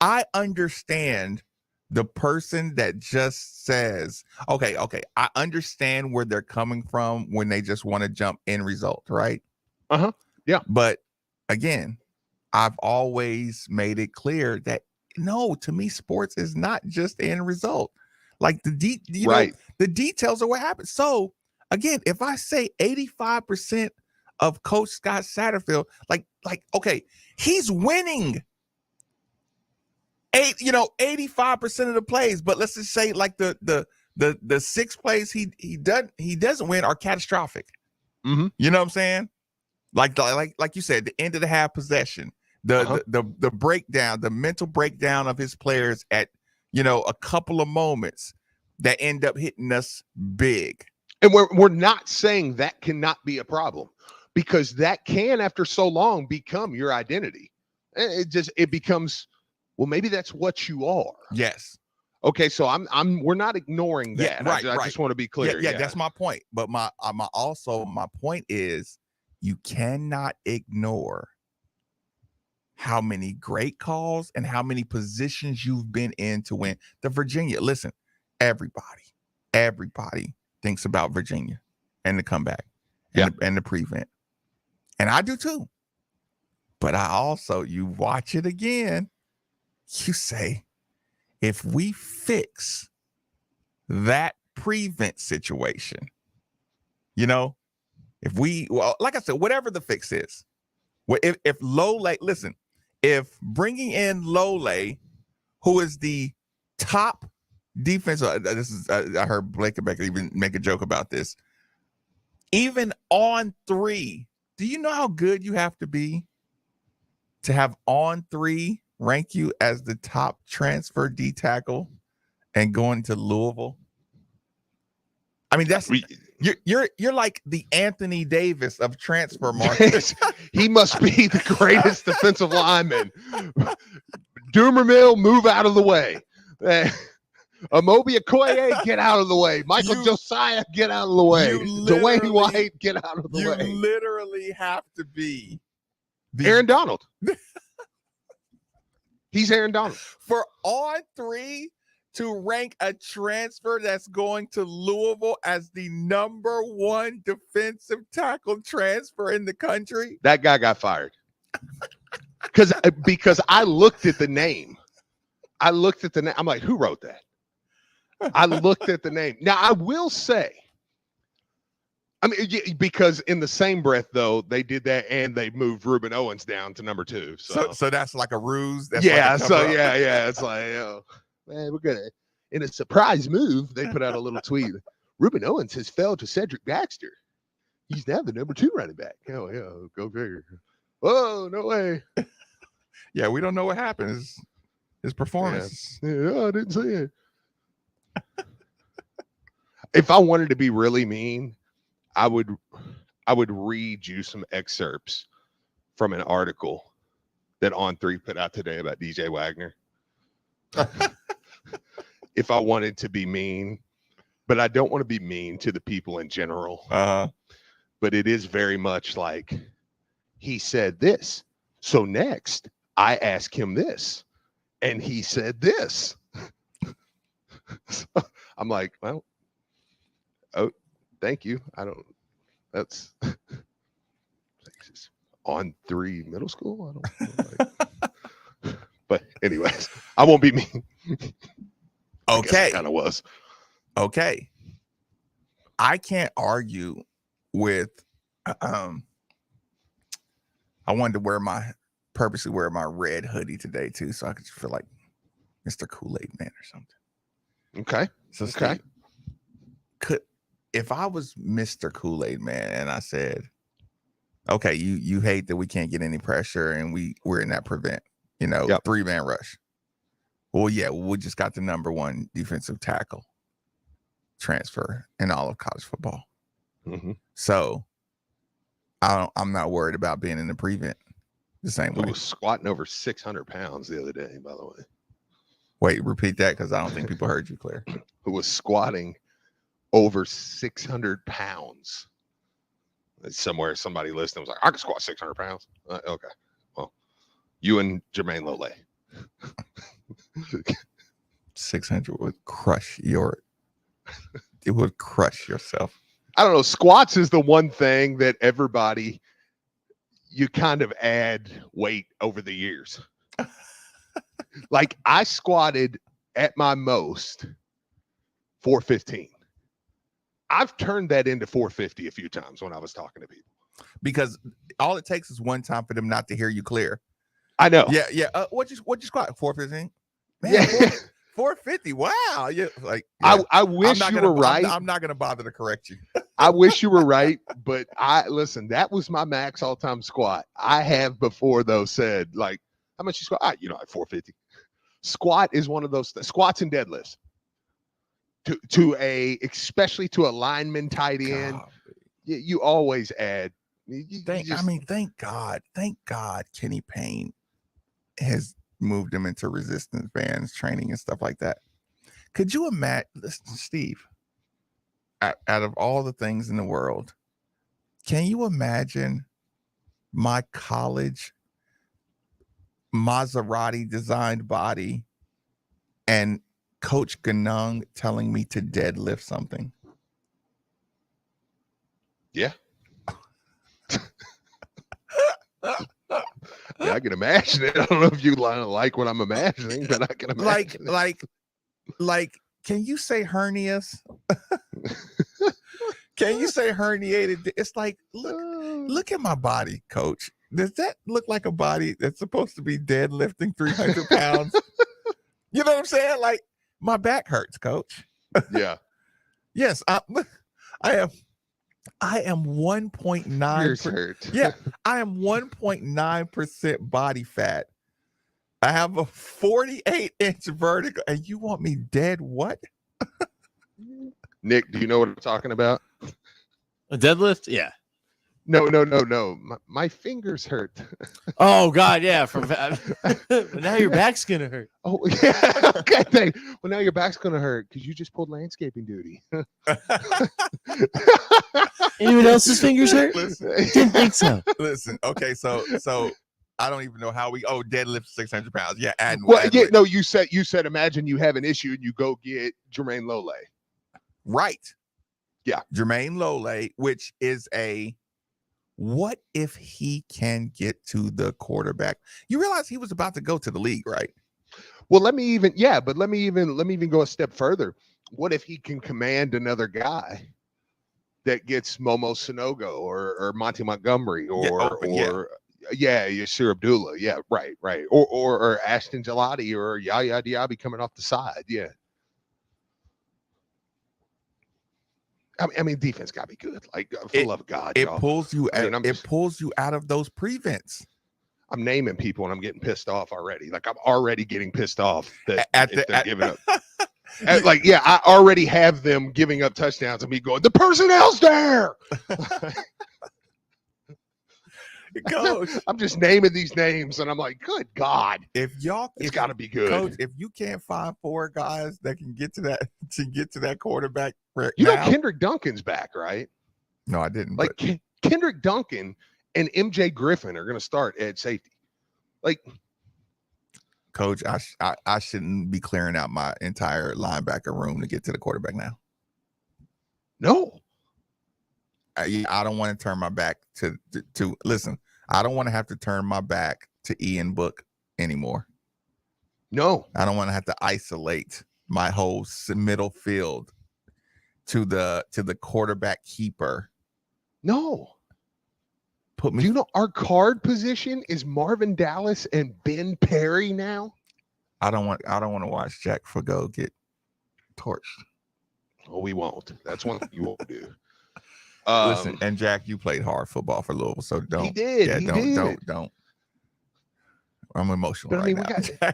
Speaker 13: I understand the person that just says, okay, I understand where they're coming from when they just want to jump end result, right?
Speaker 12: Yeah.
Speaker 13: But again, I've always made it clear that no, to me, sports is not just end result. Like the details of what happens. So again, if I say 85% of Coach Scott Satterfield, like, okay, he's winning 85% of the plays, but let's just say like the 6 plays he doesn't win are catastrophic.
Speaker 12: Mm-hmm.
Speaker 13: You know what I'm saying? Like you said, the end of the half possession, the breakdown, the mental breakdown of his players at a couple of moments that end up hitting us big.
Speaker 12: And we're not saying that cannot be a problem, because that can, after so long, become your identity. It becomes, well, maybe that's what you are.
Speaker 13: Yes.
Speaker 12: Okay, so we're not ignoring that.
Speaker 13: Yeah, right.
Speaker 12: I just want to be clear.
Speaker 13: Yeah, that's my point. But my point is, you cannot ignore how many great calls and how many positions you've been in to win. The Virginia, listen, everybody thinks about Virginia and the comeback and the prevent. And I do too. But I also, you watch it again, you say, if we fix that prevent situation, like I said, whatever the fix is, if Lole, listen, if bringing in Lole, who is the top defense, I heard Blake Becker even make a joke about this, even on 3, do you know how good you have to be to have on 3 rank you as the top transfer D tackle and going to Louisville? I mean, that's you're like the Anthony Davis of transfer markets.
Speaker 12: He must be the greatest defensive lineman. Doomer Mill, move out of the way. Amobi Okoye, get out of the way. Michael Josiah, get out of the way. Dwayne White, get out of the way.
Speaker 13: You literally have to be
Speaker 12: Aaron Donald. He's Aaron Donald.
Speaker 13: For on 3 to rank a transfer that's going to Louisville as the number 1 defensive tackle transfer in the country.
Speaker 12: That guy got fired. Because I looked at the name. I'm like, who wrote that? I looked at the name. Now, I will say, because in the same breath, though, they did that and they moved Reuben Owens down to number 2.
Speaker 13: So that's like a ruse? That's
Speaker 12: yeah,
Speaker 13: like a
Speaker 12: It's like, oh, man, we're going to, in a surprise move, they put out a little tweet. Reuben Owens has fell to Cedric Baxter. He's now the number 2 running back. Oh, yeah, go figure. Oh, no way.
Speaker 13: Yeah, we don't know what happened. His performance.
Speaker 12: Yeah, I didn't see it. If I wanted to be really mean, I would read you some excerpts from an article that On 3 put out today about DJ Wagner. If I wanted to be mean, but I don't want to be mean to the people in general. But it is very much like he said this. So next, I asked him this, and he said this. So I'm like, well, oh, thank you. That's On 3 middle school. But anyways, I won't be mean.
Speaker 13: Okay.
Speaker 12: Kind of was.
Speaker 13: Okay. I can't argue with, I wanted to purposely wear my red hoodie today too, so I could feel like Mr. Kool-Aid Man or something.
Speaker 12: Okay.
Speaker 13: So
Speaker 12: okay.
Speaker 13: Steve, if I was Mr. Kool-Aid Man and I said, okay, you hate that we can't get any pressure and we're in that prevent, 3-man rush. Well, yeah, we just got the number 1 defensive tackle transfer in all of college football.
Speaker 12: Mm-hmm.
Speaker 13: So I'm not worried about being in the prevent the same way.
Speaker 12: Who was squatting over 600 pounds the other day, by the way.
Speaker 13: Wait, repeat that because I don't think people heard you clear.
Speaker 12: Who was squatting over 600 pounds. Somewhere somebody listening was like, I can squat 600 pounds. Okay. Well, you and Jermaine Lole.
Speaker 13: 600 would crush it would crush yourself.
Speaker 12: I don't know. Squats is the one thing that everybody, you kind of add weight over the years. Like I squatted at my most 415. I've turned that into 450 a few times when I was talking to people.
Speaker 13: Because all it takes is one time for them not to hear you clear.
Speaker 12: I know.
Speaker 13: Yeah. What you squat? 415? Man,
Speaker 12: Yeah.
Speaker 13: 450. Wow. Yeah.
Speaker 12: I wish you were right.
Speaker 13: I'm not gonna bother to correct you.
Speaker 12: I wish you were right, but listen, that was my max all-time squat. I have before though said, like, how much you squat? Like 450. Squat is one of those squats and deadlifts. Especially to a lineman tight end, you always add.
Speaker 13: Thank God Kenny Payne has moved him into resistance bands training and stuff like that. Could you imagine, Steve, out of all the things in the world, can you imagine my college Maserati designed body and Coach Ganung telling me to deadlift something?
Speaker 12: Yeah. Yeah, I can imagine it. I don't know if you like what I'm imagining, but I can imagine
Speaker 13: like can you say hernias? Can you say herniated? It's like, look at my body, Coach. Does that look like a body that's supposed to be deadlifting 300 pounds? You know what I'm saying? Like, my back hurts, Coach.
Speaker 12: Yeah.
Speaker 13: Yes, I am 1.9%. Yeah, I am 1.9% body fat. I have a 48-inch vertical, and you want me dead? What?
Speaker 12: Nick, do you know what I'm talking about?
Speaker 10: A deadlift? Yeah.
Speaker 12: No. My fingers hurt.
Speaker 10: Oh God, yeah. But now your back's gonna hurt.
Speaker 12: Oh yeah. Okay. Well, now your back's gonna hurt because you just pulled landscaping duty.
Speaker 10: Anyone else's fingers hurt?
Speaker 13: Listen,
Speaker 10: Didn't think so.
Speaker 13: listen. Okay, so I don't even know how we. Oh, deadlift 600 pounds. Yeah, add.
Speaker 12: No. You said. Imagine you have an issue and you go get Jermaine Lole.
Speaker 13: Right.
Speaker 12: Yeah,
Speaker 13: Jermaine Lole, which is a. What if he can get to the quarterback? You realize he was about to go to the league, right?
Speaker 12: Well, let me even go a step further. What if he can command another guy that gets Momo Sonogo or Monty Montgomery or Yasir Abdullah? Yeah, right. Or Ashton Gelati or Yaya Diaby coming off the side. Yeah. I mean, defense got to be good. Like, for the love of God,
Speaker 13: it
Speaker 12: y'all.
Speaker 13: pulls you.
Speaker 12: It
Speaker 13: pulls you out of those prevents.
Speaker 12: I'm naming people and I'm getting pissed off already. Like, I'm already getting pissed off that they're giving up. I already have them giving up touchdowns and me going, the personnel's there.
Speaker 13: Coach,
Speaker 12: I'm just naming these names and I'm like, good God.
Speaker 13: It's
Speaker 12: got to be good.
Speaker 13: Coach, if you can't find 4 guys that can get to that quarterback,
Speaker 12: Kendrick Duncan's back, right?
Speaker 13: No, I didn't.
Speaker 12: Like Kendrick Duncan and MJ Griffin are going to start at safety. Like,
Speaker 13: Coach, I shouldn't be clearing out my entire linebacker room to get to the quarterback now.
Speaker 12: No.
Speaker 13: I don't want to turn my back to listen. I don't want to have to turn my back to Ian Book anymore.
Speaker 12: No,
Speaker 13: I don't want to have to isolate my whole middle field to the quarterback keeper.
Speaker 12: No. Do you know our card position is Marvin Dallas and Ben Perry now?
Speaker 13: I don't want to watch Jack Fago get torched.
Speaker 12: Oh, we won't. That's one thing you won't do.
Speaker 13: Listen, and Jack, you played hard football for Louisville, so don't.
Speaker 12: He did.
Speaker 13: Yeah, don't. I'm emotional.
Speaker 12: But I mean,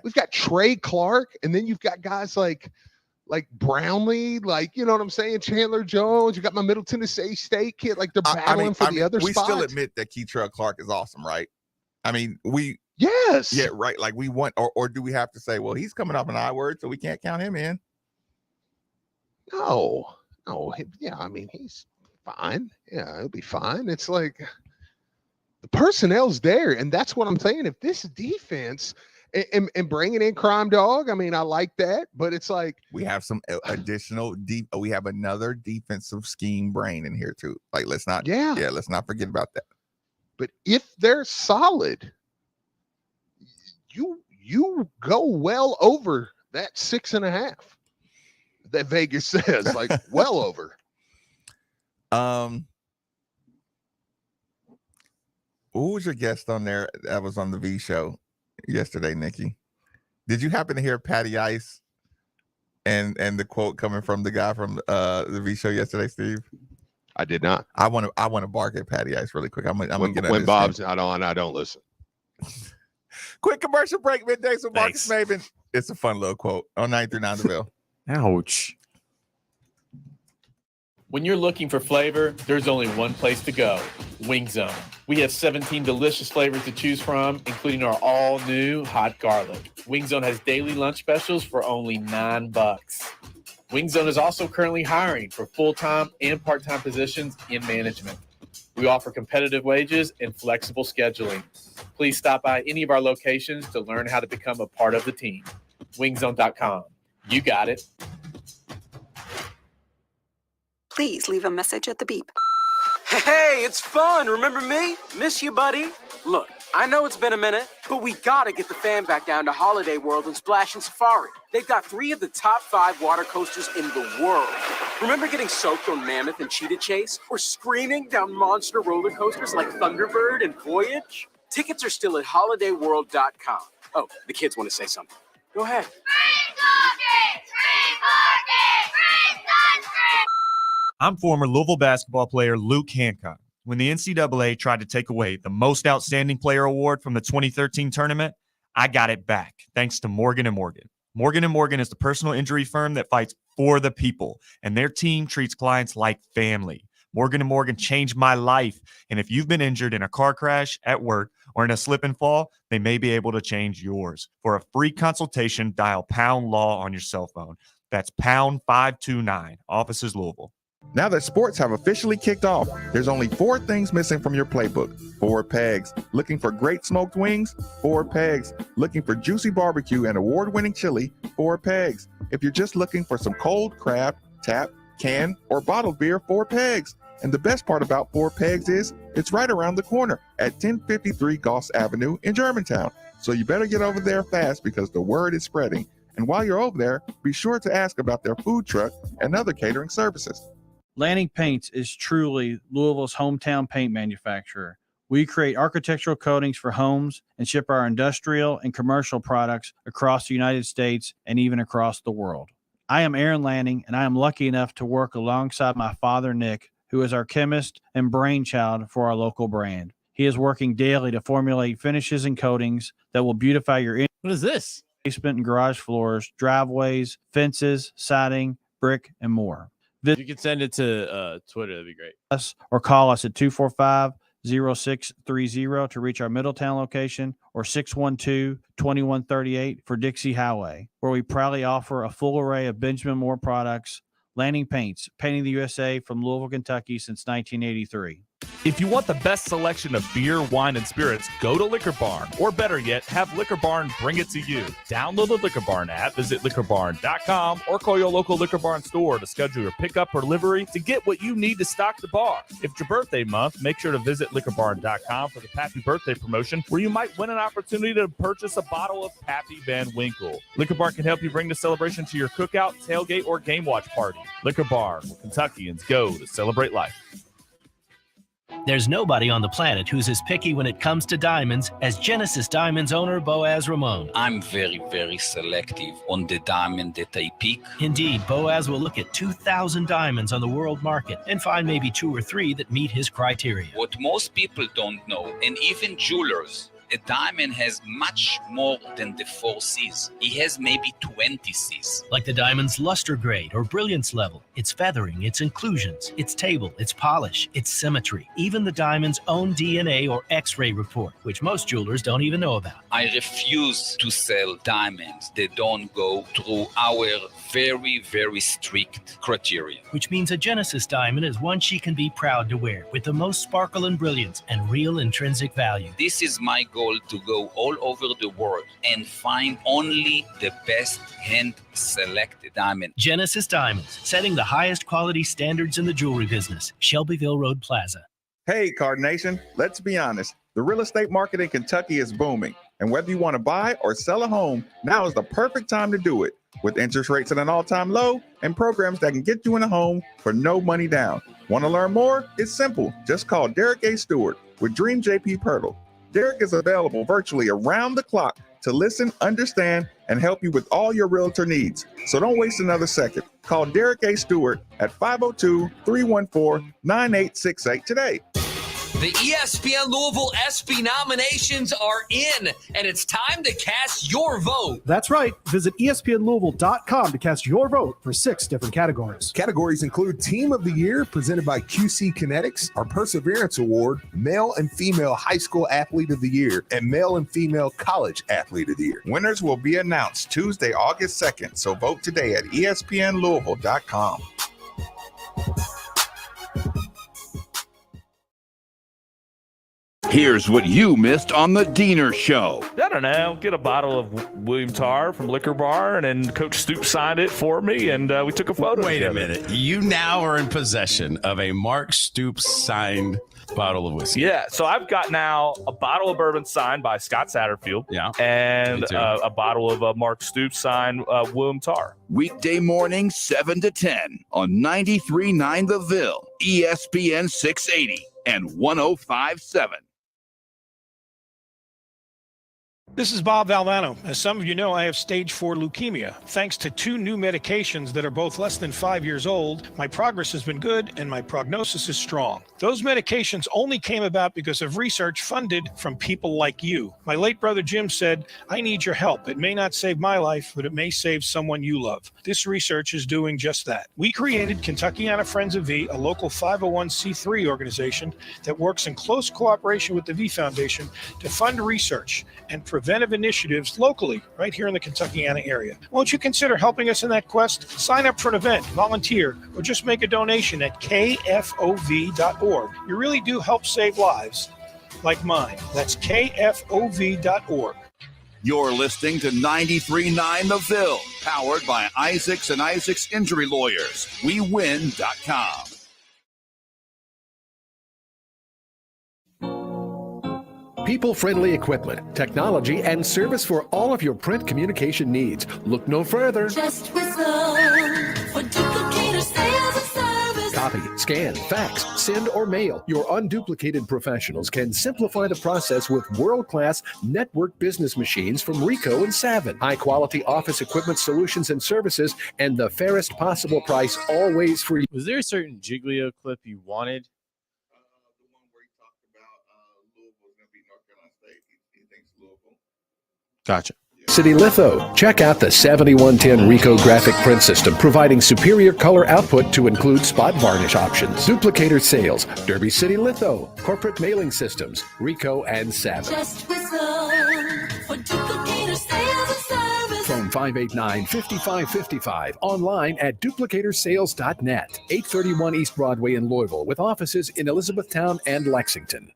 Speaker 12: we've got Trey Clark, and then you've got guys like Brownlee, like, you know what I'm saying? Chandler Jones. You got my Middle Tennessee State kid. Like, they're battling for the other
Speaker 13: we
Speaker 12: spot.
Speaker 13: We still admit that Keytrell Clark is awesome, right? I mean,
Speaker 12: yes.
Speaker 13: Yeah, right. Like, we want, or do we have to say, well, he's coming off an I word, so we can't count him in?
Speaker 12: No. Yeah, I mean, he's fine. Yeah, it'll be fine. It's like the personnel's there, and that's what I'm saying. If this defense and bringing in Crime Dog, I mean, I like that, but it's like
Speaker 13: we have some additional we have another defensive scheme brain in here too. Like, let's not forget about that.
Speaker 12: But if they're solid, you go well over that 6.5 that Vegas says, like well over.
Speaker 13: Who was your guest on there that was on the V show yesterday, Nikki? Did you happen to hear Patty Ice and the quote coming from the guy from the V show yesterday, Steve?
Speaker 12: I did not.
Speaker 13: I want to bark at Patty Ice really quick. I'm gonna get
Speaker 12: when Bob's not on, I don't listen.
Speaker 13: Quick commercial break, middays with Marcus Maven. It's a fun little quote on 93.9 The Ville.
Speaker 10: Ouch.
Speaker 14: When you're looking for flavor, there's only one place to go, Wing Zone. We have 17 delicious flavors to choose from, including our all-new hot garlic. Wing Zone has daily lunch specials for only $9. Wing Zone is also currently hiring for full-time and part-time positions in management. We offer competitive wages and flexible scheduling. Please stop by any of our locations to learn how to become a part of the team. Wingzone.com. You got it.
Speaker 15: Please leave a message at the beep.
Speaker 16: Hey, it's fun. Remember me? Miss you, buddy. Look, I know it's been a minute, but we gotta get the fam back down to Holiday World and Splash and Safari. They've got 3 of the top 5 water coasters in the world. Remember getting soaked on Mammoth and Cheetah Chase? Or screaming down monster roller coasters like Thunderbird and Voyage? Tickets are still at holidayworld.com. Oh, the kids want to say something. Go ahead.
Speaker 17: I'm former Louisville basketball player Luke Hancock. When the NCAA tried to take away the Most Outstanding Player Award from the 2013 tournament, I got it back thanks to Morgan & Morgan. Morgan & Morgan is the personal injury firm that fights for the people, and their team treats clients like family. Morgan & Morgan changed my life. And if you've been injured in a car crash, at work, or in a slip and fall, they may be able to change yours. For a free consultation, dial Pound Law on your cell phone. That's Pound 529, offices Louisville.
Speaker 8: Now that sports have officially kicked off, there's only 4 things missing from your playbook. 4 pegs. Looking for great smoked wings? 4 pegs. Looking for juicy barbecue and award-winning chili? 4 pegs. If you're just looking for some cold crab, tap, can, or bottled beer, 4 pegs. And the best part about 4 pegs is it's right around the corner at 1053 Goss Avenue in Germantown. So you better get over there fast because the word is spreading. And while you're over there, be sure to ask about their food truck and other catering services.
Speaker 18: Lanning Paints is truly Louisville's hometown paint manufacturer. We create architectural coatings for homes and ship our industrial and commercial products across the United States and even across the world. I am Aaron Lanning, and I am lucky enough to work alongside my father, Nick, who is our chemist and brainchild for our local brand. He is working daily to formulate finishes and coatings that will beautify your
Speaker 10: What is this?
Speaker 18: Basement and garage floors, driveways, fences, siding, brick, and more.
Speaker 10: If you could send it to Twitter, that'd be great.
Speaker 18: Us or call us at 245-0630 to reach our Middletown location, or 612-2138 for Dixie Highway, where we proudly offer a full array of Benjamin Moore products. Lanning Paints, painting the USA from Louisville, Kentucky since 1983.
Speaker 7: If you want the best selection of beer, wine, and spirits, go to Liquor Barn. Or better yet, have Liquor Barn bring it to you. Download the Liquor Barn app, visit liquorbarn.com, or call your local Liquor Barn store to schedule your pickup or delivery to get what you need to stock the bar. If it's your birthday month, make sure to visit liquorbarn.com for the Pappy Birthday promotion, where you might win an opportunity to purchase a bottle of Pappy Van Winkle. Liquor Barn can help you bring the celebration to your cookout, tailgate, or game watch party. Liquor Barn, where Kentuckians go to celebrate life.
Speaker 19: There's nobody on the planet who's as picky when it comes to diamonds as Genesis Diamonds owner Boaz Ramon.
Speaker 20: I'm very, very selective on the diamond that I pick.
Speaker 19: Indeed, Boaz will look at 2,000 diamonds on the world market and find maybe 2 or 3 that meet his criteria.
Speaker 20: What most people don't know, and even jewelers, a diamond has much more than the 4 C's. It has maybe 20 C's.
Speaker 19: Like the diamond's luster grade or brilliance level, its feathering, its inclusions, its table, its polish, its symmetry, even the diamond's own DNA or X-ray report, which most jewelers don't even know about.
Speaker 20: I refuse to sell diamonds that don't go through our very, very strict criteria.
Speaker 19: Which means a Genesis diamond is one she can be proud to wear, with the most sparkle and brilliance and real intrinsic value.
Speaker 20: This is my goal, to go all over the world and find only the best hand-selected diamond.
Speaker 19: Genesis Diamonds, setting the highest quality standards in the jewelry business. Shelbyville Road Plaza.
Speaker 8: Hey, Card Nation, let's be honest. The real estate market in Kentucky is booming. And whether you want to buy or sell a home, now is the perfect time to do it. With interest rates at an all-time low and programs that can get you in a home for no money down. Want to learn more? It's simple. Just call Derek A. Stewart with Dream JP Pirtle. Derek is available virtually around the clock to listen, understand, and help you with all your realtor needs. So don't waste another second. Call Derek A. Stewart at 502-314-9868 today.
Speaker 3: The ESPN Louisville ESPY nominations are in, and it's time to cast your vote.
Speaker 21: That's right. Visit ESPNLouisville.com to cast your vote for 6 different categories.
Speaker 22: Categories include Team of the Year, presented by QC Kinetics, our Perseverance Award, Male and Female High School Athlete of the Year, and Male and Female College Athlete of the Year.
Speaker 8: Winners will be announced Tuesday, August 2nd, so vote today at ESPNLouisville.com.
Speaker 9: Here's what you missed on the Diener Show.
Speaker 7: I don't know. Get a bottle of William Tarr from Liquor Barn, and Coach Stoops signed it for me, and we took a photo.
Speaker 23: Wait
Speaker 7: together.
Speaker 23: a minute. You now are in possession of a Mark Stoops signed bottle of whiskey.
Speaker 7: Yeah, so I've got now a bottle of bourbon signed by Scott Satterfield.
Speaker 23: Yeah,
Speaker 7: and a bottle of Mark Stoops signed William Tarr.
Speaker 9: Weekday morning, 7 to 10 on 93.9 The Ville, ESPN 680 and 105.7.
Speaker 1: This is Bob Valvano. As some of you know, I have stage 4 leukemia. Thanks to 2 new medications that are both less than 5 years old, my progress has been good and my prognosis is strong. Those medications only came about because of research funded from people like you. My late brother Jim said, I need your help. It may not save my life, but it may save someone you love. This research is doing just that. We created Kentuckiana Friends of V, a local 501c3 organization that works in close cooperation with the V Foundation to fund research and preventive initiatives locally, right here in the Kentuckiana area. Won't you consider helping us in that quest? Sign up for an event, volunteer, or just make a donation at kfov.org. You really do help save lives like mine. That's kfov.org.
Speaker 9: You're listening to 93.9 The Ville, powered by Isaacs and Isaacs Injury Lawyers. WeWin.com.
Speaker 2: People-friendly equipment, technology, and service for all of your print communication needs. Look no further.
Speaker 4: Just whistle for duplicator sales and service.
Speaker 2: Copy, scan, fax, send, or mail. Your unduplicated professionals can simplify the process with world-class network business machines from Ricoh and Savin. High-quality office equipment solutions and services, and the fairest possible price always for you.
Speaker 10: Was there a certain Giglio clip you wanted? Gotcha.
Speaker 2: City Litho. Check out the 7110 Ricoh graphic print system, providing superior color output to include spot varnish options. Duplicator sales, Derby City Litho, corporate mailing systems, Ricoh and Savin.
Speaker 4: Just whistle for duplicator sales and service.
Speaker 2: Phone 589-5555. Online at duplicatorsales.net. 831 East Broadway in Louisville, with offices in Elizabethtown and Lexington.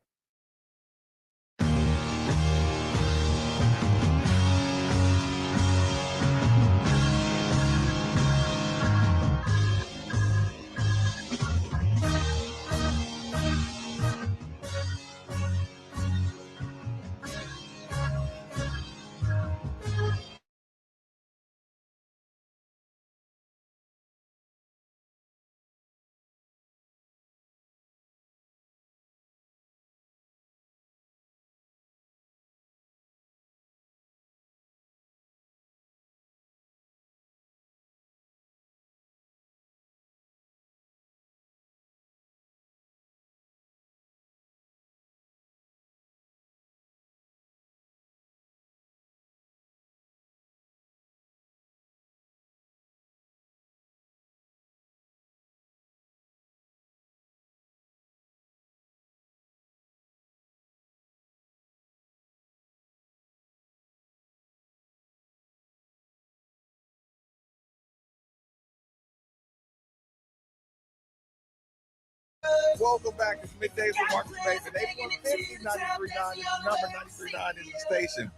Speaker 13: Welcome back. It's Middays with Marcus Mason. 8150-93.9 is the number. 93.9 is the station.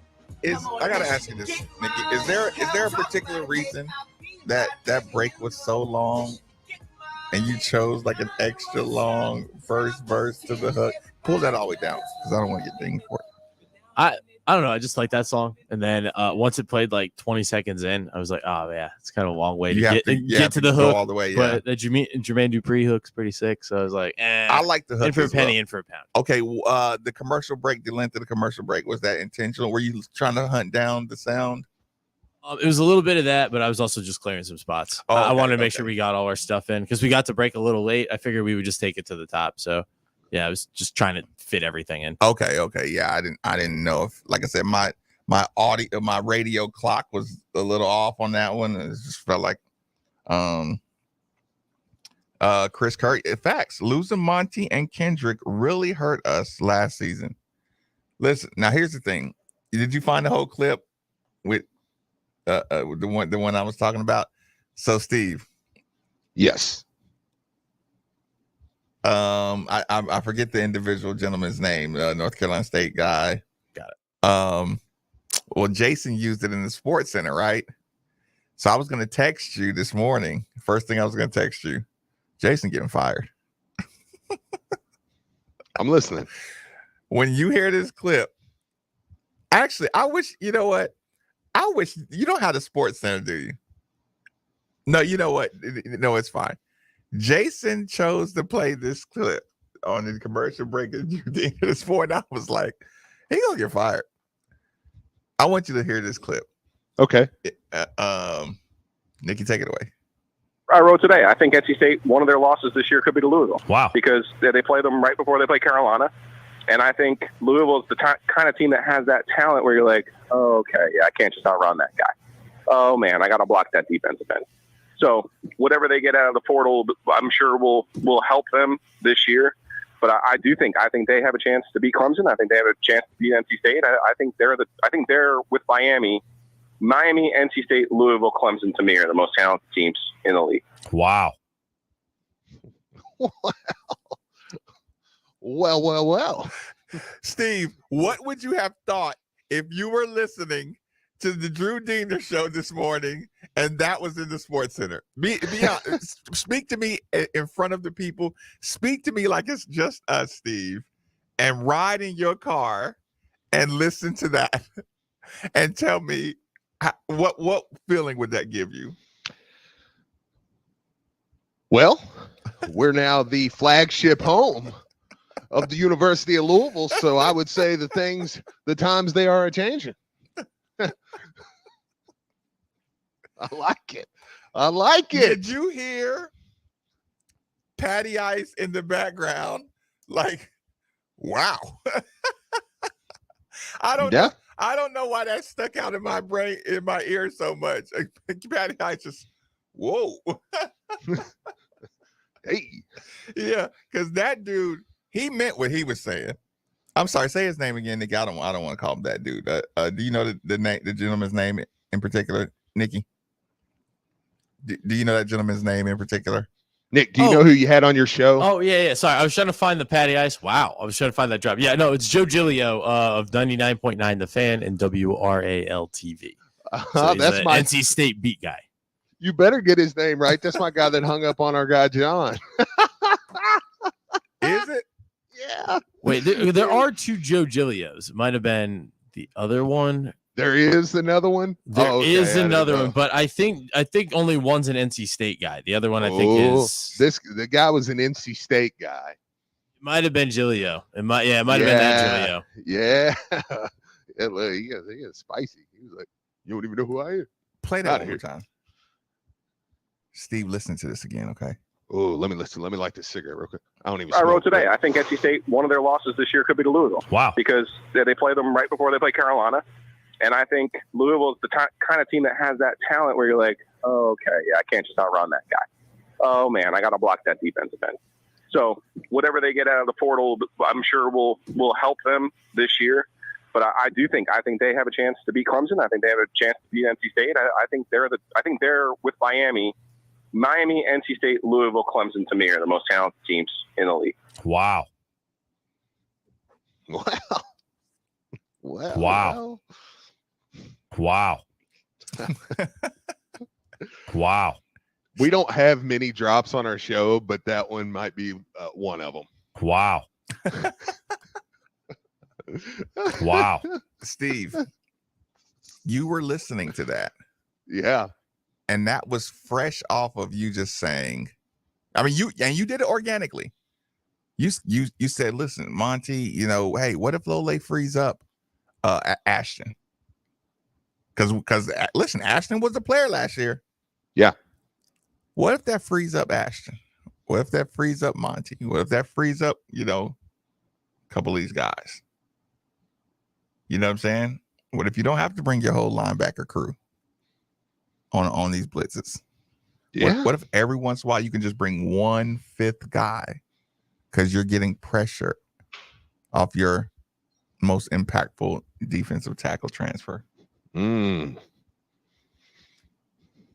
Speaker 13: I gotta ask you this, Nikki. Is there a particular reason that break was so long and you chose like an extra long first verse to the hook? Pull that all the way down because I don't want to get dinged for it.
Speaker 10: I don't know. I just like that song. And then once it played like 20 seconds in, I was like, oh, yeah, it's kind of a long way to get to the hook.
Speaker 13: All the way, yeah.
Speaker 10: But the Jermaine Dupri hook's pretty sick. So I was like,
Speaker 13: I like the hook.
Speaker 10: In for a penny, in for a pound.
Speaker 13: Okay. The commercial break, the length of the commercial break, was that intentional? Were you trying to hunt down the sound?
Speaker 10: It was a little bit of that, but I was also just clearing some spots.
Speaker 13: Oh, okay,
Speaker 10: I wanted to make sure we got all our stuff in because we got to break a little late. I figured we would just take it to the top. So yeah, I was just trying to fit everything in.
Speaker 13: Okay. Yeah. I didn't know if, like I said, my radio clock was a little off on that one. It just felt like Chris Curry. Facts. Losing Monty and Kendrick really hurt us last season. Listen, now here's the thing. Did you find the whole clip with the one I was talking about? So Steve.
Speaker 12: Yes.
Speaker 13: I forget the individual gentleman's name, North Carolina State guy.
Speaker 10: Got it.
Speaker 13: Well, Jason used it in the Sports Center, right? So I was going to text you this morning. First thing I was going to text you, Jason getting fired.
Speaker 12: I'm listening.
Speaker 13: When you hear this clip, actually, I wish, you know what? I wish, you know how the Sports Center, do you? No, you know what? No, it's fine. Jason chose to play this clip on the commercial break and you did this for, and I was like, he gonna get fired.
Speaker 8: I want you to hear this clip.
Speaker 12: Okay.
Speaker 8: Nikki, take it away.
Speaker 5: I wrote today. I think NC State, one of their losses this year could be to Louisville.
Speaker 7: Wow.
Speaker 5: Because they play them right before they play Carolina. And I think Louisville is the kind of team that has that talent where you're like, oh, okay, yeah, I can't just outrun that guy. Oh, man, I got to block that defensive end. So whatever they get out of the portal, I'm sure will help them this year. But I think they have a chance to beat Clemson. I think they have a chance to beat NC State. I think they're with Miami, NC State, Louisville, Clemson to me are the most talented teams in the league.
Speaker 7: Wow.
Speaker 12: Well.
Speaker 8: Steve, what would you have thought if you were listening to the Drew Diener show this morning and that was in the Sports Center? Be honest. Speak to me in front of the people. Speak to me like it's just us, Steve, and ride in your car and listen to that and tell me what feeling would that give you?
Speaker 12: Well, we're now the flagship home of the University of Louisville, so I would say the times they are changing. I like it.
Speaker 8: Did you hear Patty Ice in the background? Like, wow. I don't know why that stuck out in my brain, in my ear so much. Patty Ice just, whoa.
Speaker 12: Hey.
Speaker 8: Yeah, because that dude, he meant what he was saying. I'm sorry, say his name again, Nicky. I don't want to call him that dude. Do you know the gentleman's name in particular, Nikki? Do you know that gentleman's name in particular?
Speaker 12: Nick, do you know who you had on your show?
Speaker 10: Oh, yeah. Sorry, I was trying to find the Patty Ice. Wow, I was trying to find that drop. Yeah, no, it's Joe Giglio of 99.9 The Fan and WRAL TV. So
Speaker 12: that's my
Speaker 10: NC State beat guy.
Speaker 12: You better get his name right. That's my guy that hung up on our guy John.
Speaker 8: Is it?
Speaker 12: Yeah.
Speaker 10: Wait, there are two Joe Gillios. It might have been the other one.
Speaker 12: There is another one.
Speaker 10: There is another one, but I think only one's an NC State guy. The other one I think is
Speaker 12: the guy was an NC State guy.
Speaker 10: It might have been Giglio. It might have been that Giglio.
Speaker 12: Yeah. He is spicy. He was like, you don't even know who I am.
Speaker 8: Play that one more time. Steve, listen to this again, okay?
Speaker 12: Oh, let me listen. Let me light this cigarette real quick. I don't even.
Speaker 5: I wrote today. I think NC State, one of their losses this year could be to Louisville.
Speaker 7: Wow.
Speaker 5: Because they play them right before they play Carolina. And I think Louisville is the kind of team that has that talent where you're like, oh, okay, yeah, I can't just outrun that guy. Oh, man, I got to block that defensive end. So whatever they get out of the portal, I'm sure will help them this year. But I think they have a chance to beat Clemson. I think they have a chance to beat NC State. I think they're with Miami, NC State, Louisville, Clemson to me are the most talented teams in the league.
Speaker 7: Wow.
Speaker 12: Wow.
Speaker 7: Wow.
Speaker 12: We don't have many drops on our show, but that one might be one of them.
Speaker 7: Wow. Wow.
Speaker 8: Steve, you were listening to that.
Speaker 12: Yeah.
Speaker 8: And that was fresh off of you just saying, I mean, you did it organically. You said, listen, Monty, hey, what if Lole frees up Ashton? Because listen, Ashton was a player last year.
Speaker 12: Yeah.
Speaker 8: What if that frees up Ashton? What if that frees up Monty? What if that frees up, a couple of these guys? You know what I'm saying? What if you don't have to bring your whole linebacker crew on these blitzes?
Speaker 12: Yeah.
Speaker 8: What if every once in a while you can just bring 1/5 guy because you're getting pressure off your most impactful defensive tackle transfer?
Speaker 12: Mm.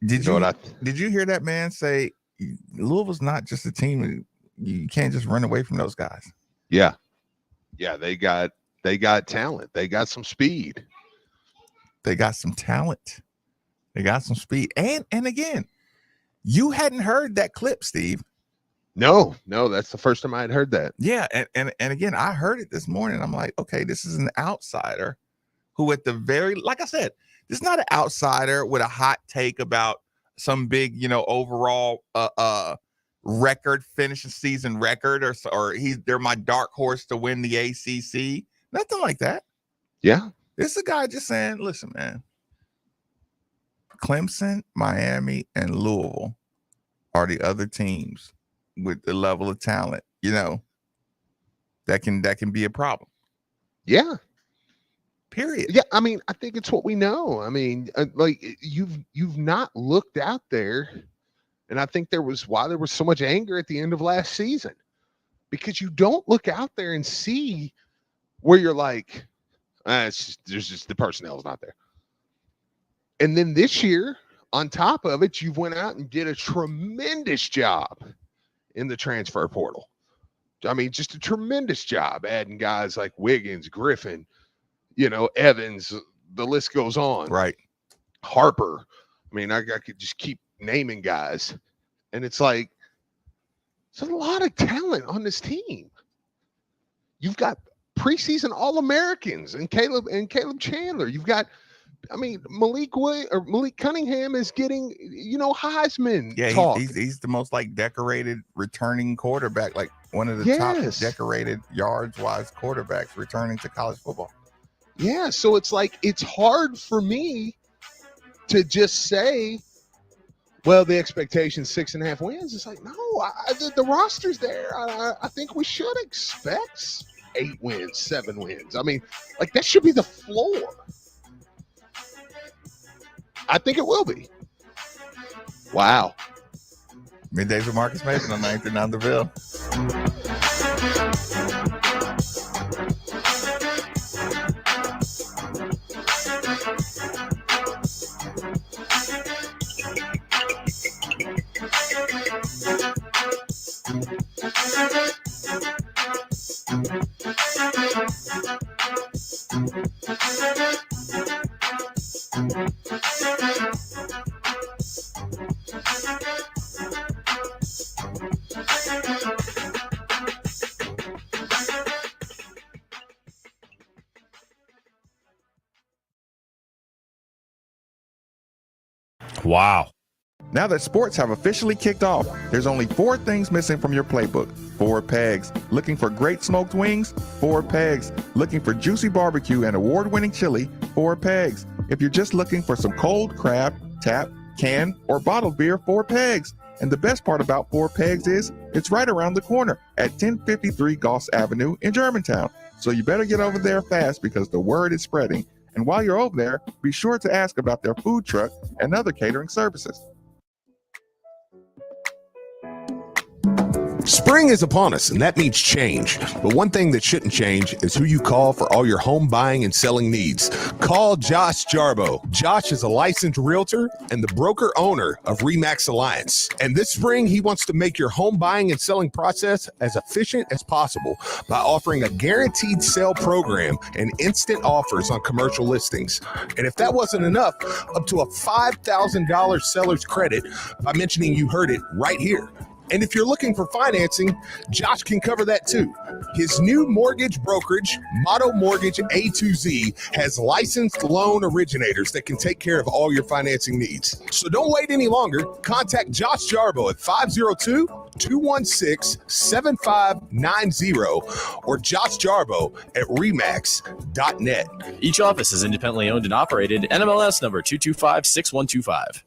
Speaker 8: Did you hear that man say Louisville's not just a team? You can't just run away from those guys.
Speaker 12: Yeah. Yeah, they got talent. They got some speed.
Speaker 8: They got some talent. They got some speed. And again, you hadn't heard that clip, Steve.
Speaker 12: No, that's the first time I had heard that.
Speaker 8: Yeah, and again, I heard it this morning. I'm like, okay, this is an outsider who at the like I said, this is not an outsider with a hot take about some big, overall record, finishing season record, or they're my dark horse to win the ACC. Nothing like that.
Speaker 12: Yeah.
Speaker 13: This is a guy just saying, listen, man, Clemson, Miami, and Louisville are the other teams with the level of talent, that can be a problem.
Speaker 12: Yeah.
Speaker 13: Period.
Speaker 12: Yeah, I mean, I think it's what we know. I mean, like you've not looked out there, and I think there was so much anger at the end of last season, because you don't look out there and see where you're like, there's just the personnel's not there. And then this year, on top of it, you went out and did a tremendous job in the transfer portal. I mean, just a tremendous job adding guys like Wiggins, Griffin, Evans, the list goes on.
Speaker 13: Right.
Speaker 12: Harper. I mean, I could just keep naming guys. And it's like, there's a lot of talent on this team. You've got preseason All-Americans and Caleb Chandler. You've got, I mean, Malik Cunningham is getting, Heisman talk.
Speaker 13: He's the most decorated returning quarterback, like one of the top decorated yards-wise quarterbacks returning to college football.
Speaker 12: Yeah, so it's like, it's hard for me to just say, well, the expectation 6.5 wins. It's like, no, the roster's there. I think we should expect 8 wins, 7 wins. I mean, that should be the floor. I think it will be. Wow.
Speaker 13: Middays with Marcus Mason on 9th and on the Ville.
Speaker 23: Wow.
Speaker 8: Now that sports have officially kicked off, there's only 4 things missing from your playbook. 4 pegs. Looking for great smoked wings? 4 pegs. Looking for juicy barbecue and award-winning chili? 4 pegs. If you're just looking for some cold crab, tap, can, or bottled beer? 4 pegs. And the best part about 4 pegs is it's right around the corner at 1053 Goss Avenue in Germantown. So you better get over there fast because the word is spreading. And while you're over there, be sure to ask about their food truck and other catering services.
Speaker 22: Spring is upon us, and that means change. But one thing that shouldn't change is who you call for all your home buying and selling needs. Call Josh Jarbo. Josh is a licensed realtor and the broker owner of Remax Alliance. And this spring, he wants to make your home buying and selling process as efficient as possible by offering a guaranteed sale program and instant offers on commercial listings. And if that wasn't enough, up to a $5,000 seller's credit by mentioning you heard it right here. And if you're looking for financing, Josh can cover that too. His new mortgage brokerage, Motto Mortgage A to Z, has licensed loan originators that can take care of all your financing needs. So don't wait any longer. Contact Josh Jarbo at 502-216-7590 or Josh Jarbo at remax.net.
Speaker 10: Each office is independently owned and operated. NMLS number 2256125.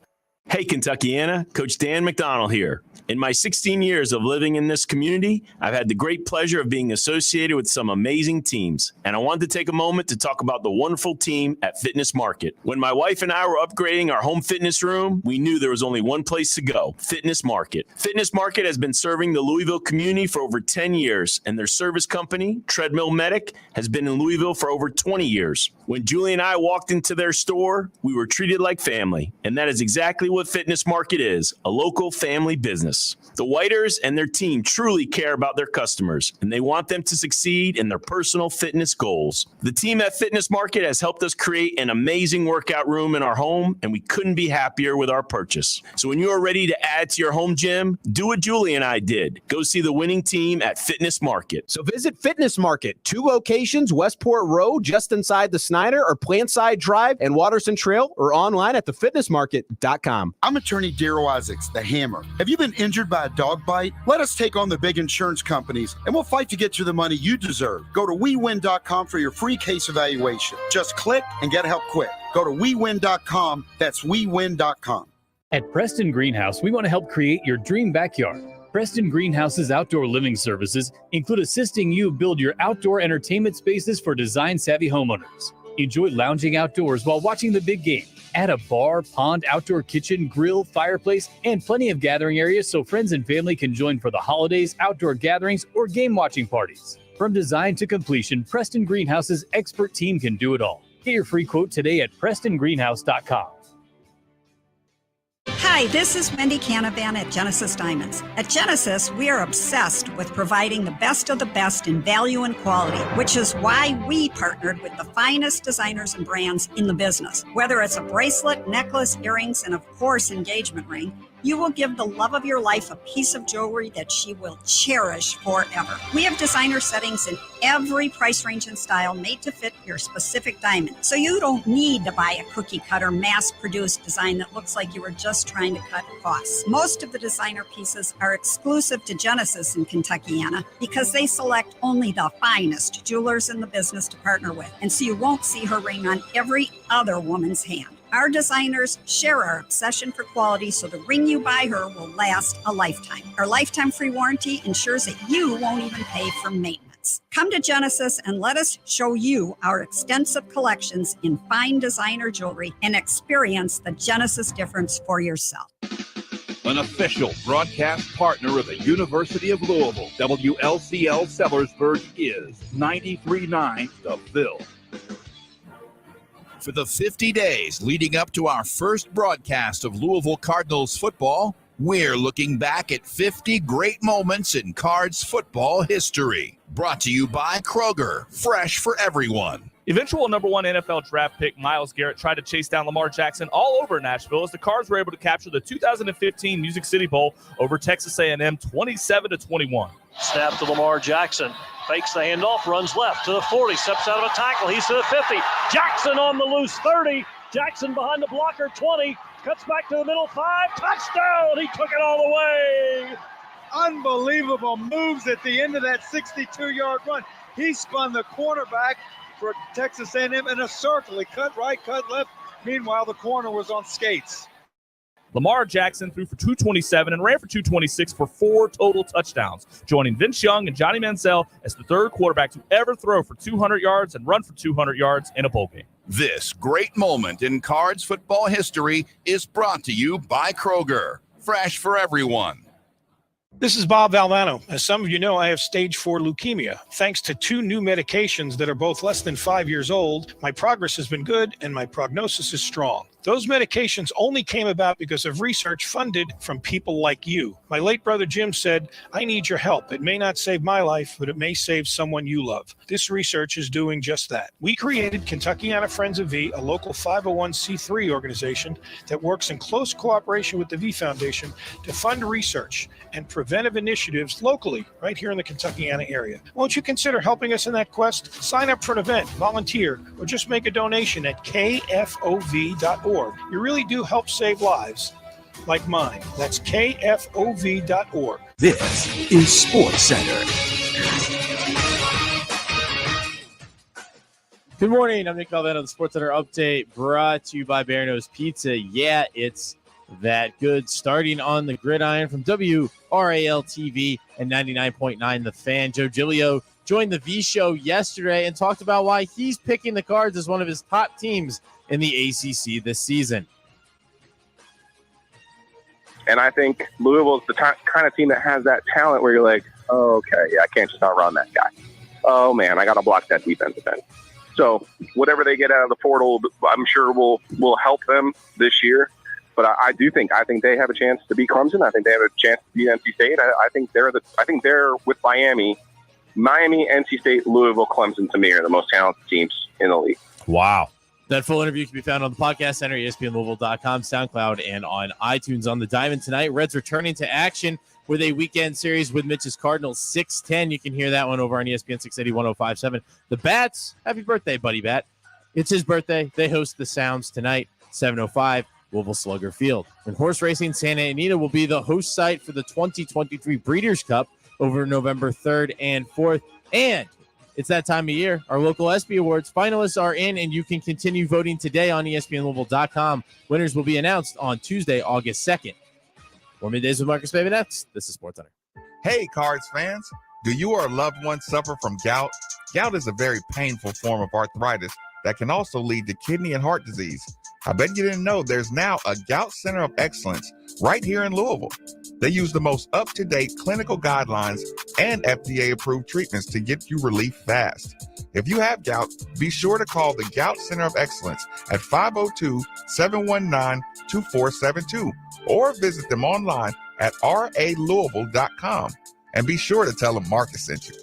Speaker 6: Hey, Kentuckiana, Coach Dan McDonald here. In my 16 years of living in this community, I've had the great pleasure of being associated with some amazing teams. And I wanted to take a moment to talk about the wonderful team at Fitness Market. When my wife and I were upgrading our home fitness room, we knew there was only one place to go, Fitness Market. Fitness Market has been serving the Louisville community for over 10 years, and their service company, Treadmill Medic, has been in Louisville for over 20 years. When Julie and I walked into their store, we were treated like family. And that is exactly what Fitness Market is, a local family business. The Whiters and their team truly care about their customers, and they want them to succeed in their personal fitness goals. The team at Fitness Market has helped us create an amazing workout room in our home, and we couldn't be happier with our purchase. So when you are ready to add to your home gym, do what Julie and I did. Go see the winning team at Fitness Market.
Speaker 11: So visit Fitness Market, 2 locations, Westport Road, just inside the Snyder, or Plantside Drive and Watterson Trail, or online at thefitnessmarket.com.
Speaker 14: I'm attorney Daryl Isaacs, the Hammer. Have you been injured by a dog bite? Let us take on the big insurance companies, and we'll fight to get you the money you deserve. Go to WeWin.com for your free case evaluation. Just click and get help quick. Go to WeWin.com. That's WeWin.com.
Speaker 15: At Preston Greenhouse, we want to help create your dream backyard. Preston Greenhouse's outdoor living services include assisting you build your outdoor entertainment spaces for design-savvy homeowners. Enjoy lounging outdoors while watching the big game. Add a bar, pond, outdoor kitchen, grill, fireplace, and plenty of gathering areas so friends and family can join for the holidays, outdoor gatherings, or game watching parties. From design to completion, Preston Greenhouse's expert team can do it all. Get your free quote today at PrestonGreenhouse.com.
Speaker 16: Hi, this is Wendy Canavan at Genesis Diamonds. At Genesis, we are obsessed with providing the best of the best in value and quality, which is why we partnered with the finest designers and brands in the business. Whether it's a bracelet, necklace, earrings, and of course, engagement ring, you will give the love of your life a piece of jewelry that she will cherish forever. We have designer settings in every price range and style made to fit your specific diamond. So you don't need to buy a cookie cutter mass-produced design that looks like you were just trying to cut costs. Most of the designer pieces are exclusive to Genesis in Kentuckiana because they select only the finest jewelers in the business to partner with. And so you won't see her ring on every other woman's hand. Our designers share our obsession for quality, so the ring you buy her will last a lifetime. Our lifetime free warranty ensures that you won't even pay for maintenance. Come to Genesis and let us show you our extensive collections in fine designer jewelry and experience the Genesis difference for yourself.
Speaker 24: An official broadcast partner of the University of Louisville, WLCL Sellersburg is 93.9 The Ville.
Speaker 9: For the 50 days leading up to our first broadcast of Louisville Cardinals football, we're looking back at 50 great moments in Cards football history. Brought to you by Kroger, fresh for everyone.
Speaker 7: Eventual number one NFL draft pick Myles Garrett tried to chase down Lamar Jackson all over Nashville as the Cards were able to capture the 2015 Music City Bowl over Texas A&M 27-21.
Speaker 25: Snap to Lamar Jackson. Fakes the handoff, runs left to the 40, steps out of a tackle. He's to the 50. Jackson on the loose, 30. Jackson behind the blocker, 20. Cuts back to the middle, 5. Touchdown! He took it all the way.
Speaker 26: Unbelievable moves at the end of that 62-yard run. He spun the cornerback for Texas A&M in a circle. He cut right, cut left. Meanwhile, the corner was on skates.
Speaker 7: Lamar Jackson threw for 227 and ran for 226 for 4 total touchdowns, joining Vince Young and Johnny Manziel as the third quarterback to ever throw for 200 yards and run for 200 yards in a bowl game.
Speaker 9: This great moment in Cards football history is brought to you by Kroger, fresh for everyone.
Speaker 1: This is Bob Valvano. As some of you know, I have stage 4 leukemia. Thanks to 2 new medications that are both less than 5 years old, my progress has been good and my prognosis is strong. Those medications only came about because of research funded from people like you. My late brother Jim said, "I need your help. It may not save my life, but it may save someone you love." This research is doing just that. We created Kentuckiana Friends of V, a local 501c3 organization that works in close cooperation with the V Foundation to fund research and preventive initiatives locally, right here in the Kentuckiana area. Won't you consider helping us in that quest? Sign up for an event, volunteer, or just make a donation at kfov.org. You really do help save lives like mine. That's kfov.org.
Speaker 9: This is Sports Center.
Speaker 10: Good morning. I'm Nick Valvano, the Sports Center update brought to you by Bear Nose Pizza. Yeah, it's that good. Starting on the gridiron from WRAL TV and 99.9 The Fan. Joe Giglio joined the V Show yesterday and talked about why he's picking the Cards as one of his top teams in the ACC this season.
Speaker 5: And I think Louisville's the kind of team that has that talent where you're like, oh, okay, yeah, I can't just outrun that guy. Oh, man, I got to block that defensive end. So whatever they get out of the portal, I'm sure will help them this year. But I think they have a chance to beat Clemson. I think they have a chance to beat NC State. I think they're with Miami, NC State, Louisville, Clemson to me are the most talented teams in the league.
Speaker 10: Wow. That full interview can be found on the Podcast Center, ESPNLouisville.com, SoundCloud, and on iTunes. On the Diamond tonight, Reds returning to action with a weekend series with Mitch's Cardinals, 6:10. You can hear that one over on ESPN 680, 105.7. The Bats, happy birthday, Buddy Bat. It's his birthday. They host the Sounds tonight, 7:05. Louisville Slugger Field. In horse racing, Santa Anita will be the host site for the 2023 Breeders' Cup over November 3rd and 4th. And it's that time of year. Our local ESPY Awards finalists are in, and you can continue voting today on ESPNLouisville.com. Winners will be announced on Tuesday, August 2nd. More Middays with Marcus Baby next. This is SportsCenter.
Speaker 13: Hey, Cards fans. Do you or a loved one suffer from gout? Gout is a very painful form of arthritis that can also lead to kidney and heart disease. I bet you didn't know there's now a Gout Center of Excellence right here in Louisville. They use the most up-to-date clinical guidelines and FDA-approved treatments to get you relief fast. If you have gout, be sure to call the Gout Center of Excellence at 502-719-2472 or visit them online at ralouisville.com. And be sure to tell them Marcus sent you.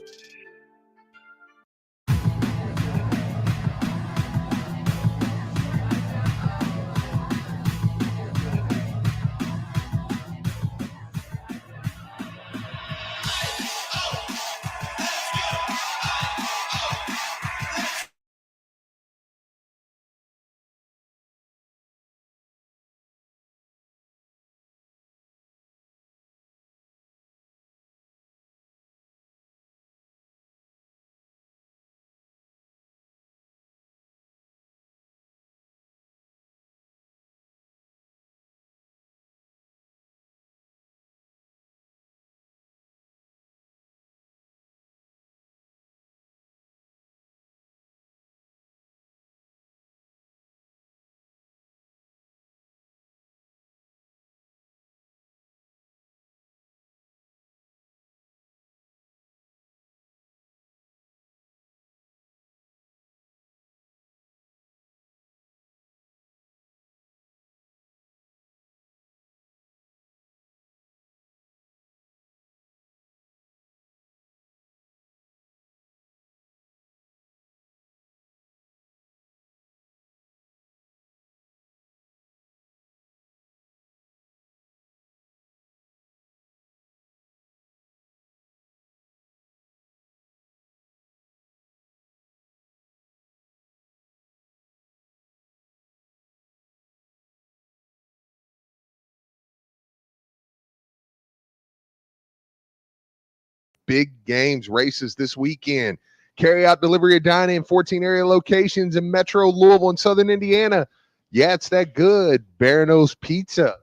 Speaker 12: Big games, races this weekend. Carry out delivery of dining in 14 area locations in Metro Louisville and Southern Indiana. Yeah, it's that good. Barano's Pizza.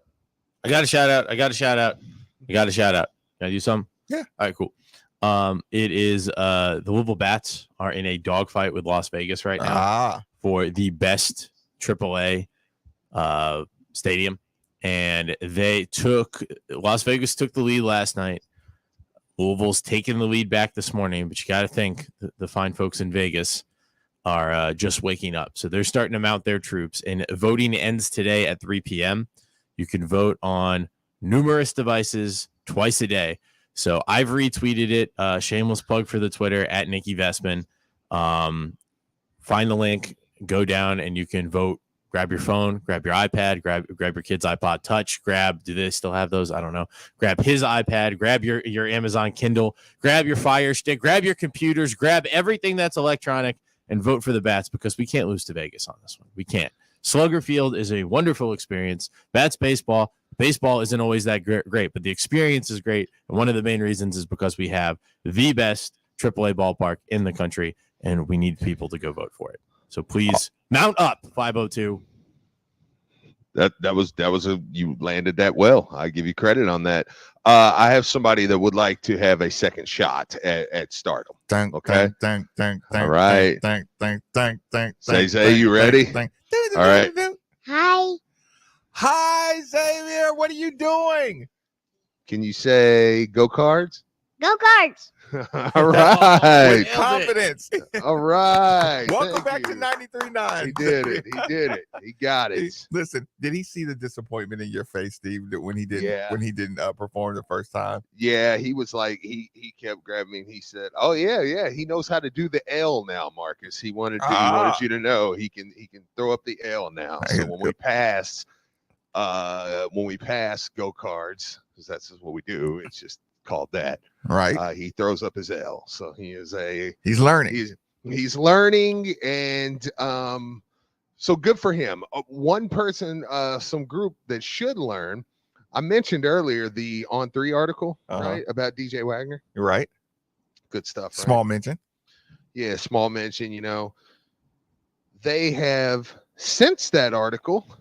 Speaker 10: I got a shout out. Can I do something?
Speaker 13: Yeah.
Speaker 10: All right, cool. It is the Louisville Bats are in a dogfight with Las Vegas right now for the best AAA stadium. And Las Vegas took the lead last night. Louisville's taking the lead back this morning, but you got to think the fine folks in Vegas are just waking up. So they're starting to mount their troops, and voting ends today at 3 p.m. You can vote on numerous devices twice a day. So I've retweeted it. Shameless plug for the Twitter at Nikki Vestman. Find the link, go down, and you can vote. Grab your phone, grab your iPad, grab your kid's iPod Touch, do they still have those? I don't know. Grab his iPad, grab your Amazon Kindle, grab your Fire Stick, grab your computers, grab everything that's electronic, and vote for the Bats, because we can't lose to Vegas on this one. We can't. Slugger Field is a wonderful experience. Bats baseball isn't always that great, but the experience is great. And one of the main reasons is because we have the best AAA ballpark in the country, and we need people to go vote for it. So please mount up. 502.
Speaker 3: That was you landed that well. I give you credit on that. I have somebody that would like to have a second shot at stardom. Okay. All right. Zay, you ready? All right.
Speaker 13: Hi, Xavier. What are you doing?
Speaker 12: Can you say go Cards?
Speaker 17: Go Cards.
Speaker 12: All right.
Speaker 13: With confidence.
Speaker 12: All right.
Speaker 13: Welcome back to 93.9.
Speaker 12: He did it. He got it.
Speaker 13: Listen, did he see the disappointment in your face, Steve, when he didn't perform the first time?
Speaker 12: Yeah, he was like, he kept grabbing me and he said, "Oh yeah, he knows how to do the L now, Marcus. He wanted you to know he can throw up the L now." So when we pass go Cards, because that's what we do, it's just called that.
Speaker 13: Right.
Speaker 12: He throws up his L. So he's learning. He's learning, and So good for him. One person, some group that should learn. I mentioned earlier the On 3 article, right, about DJ Wagner.
Speaker 13: You're right.
Speaker 12: Good stuff. Right?
Speaker 13: Small mention.
Speaker 12: Yeah, small mention. You know, they have since that article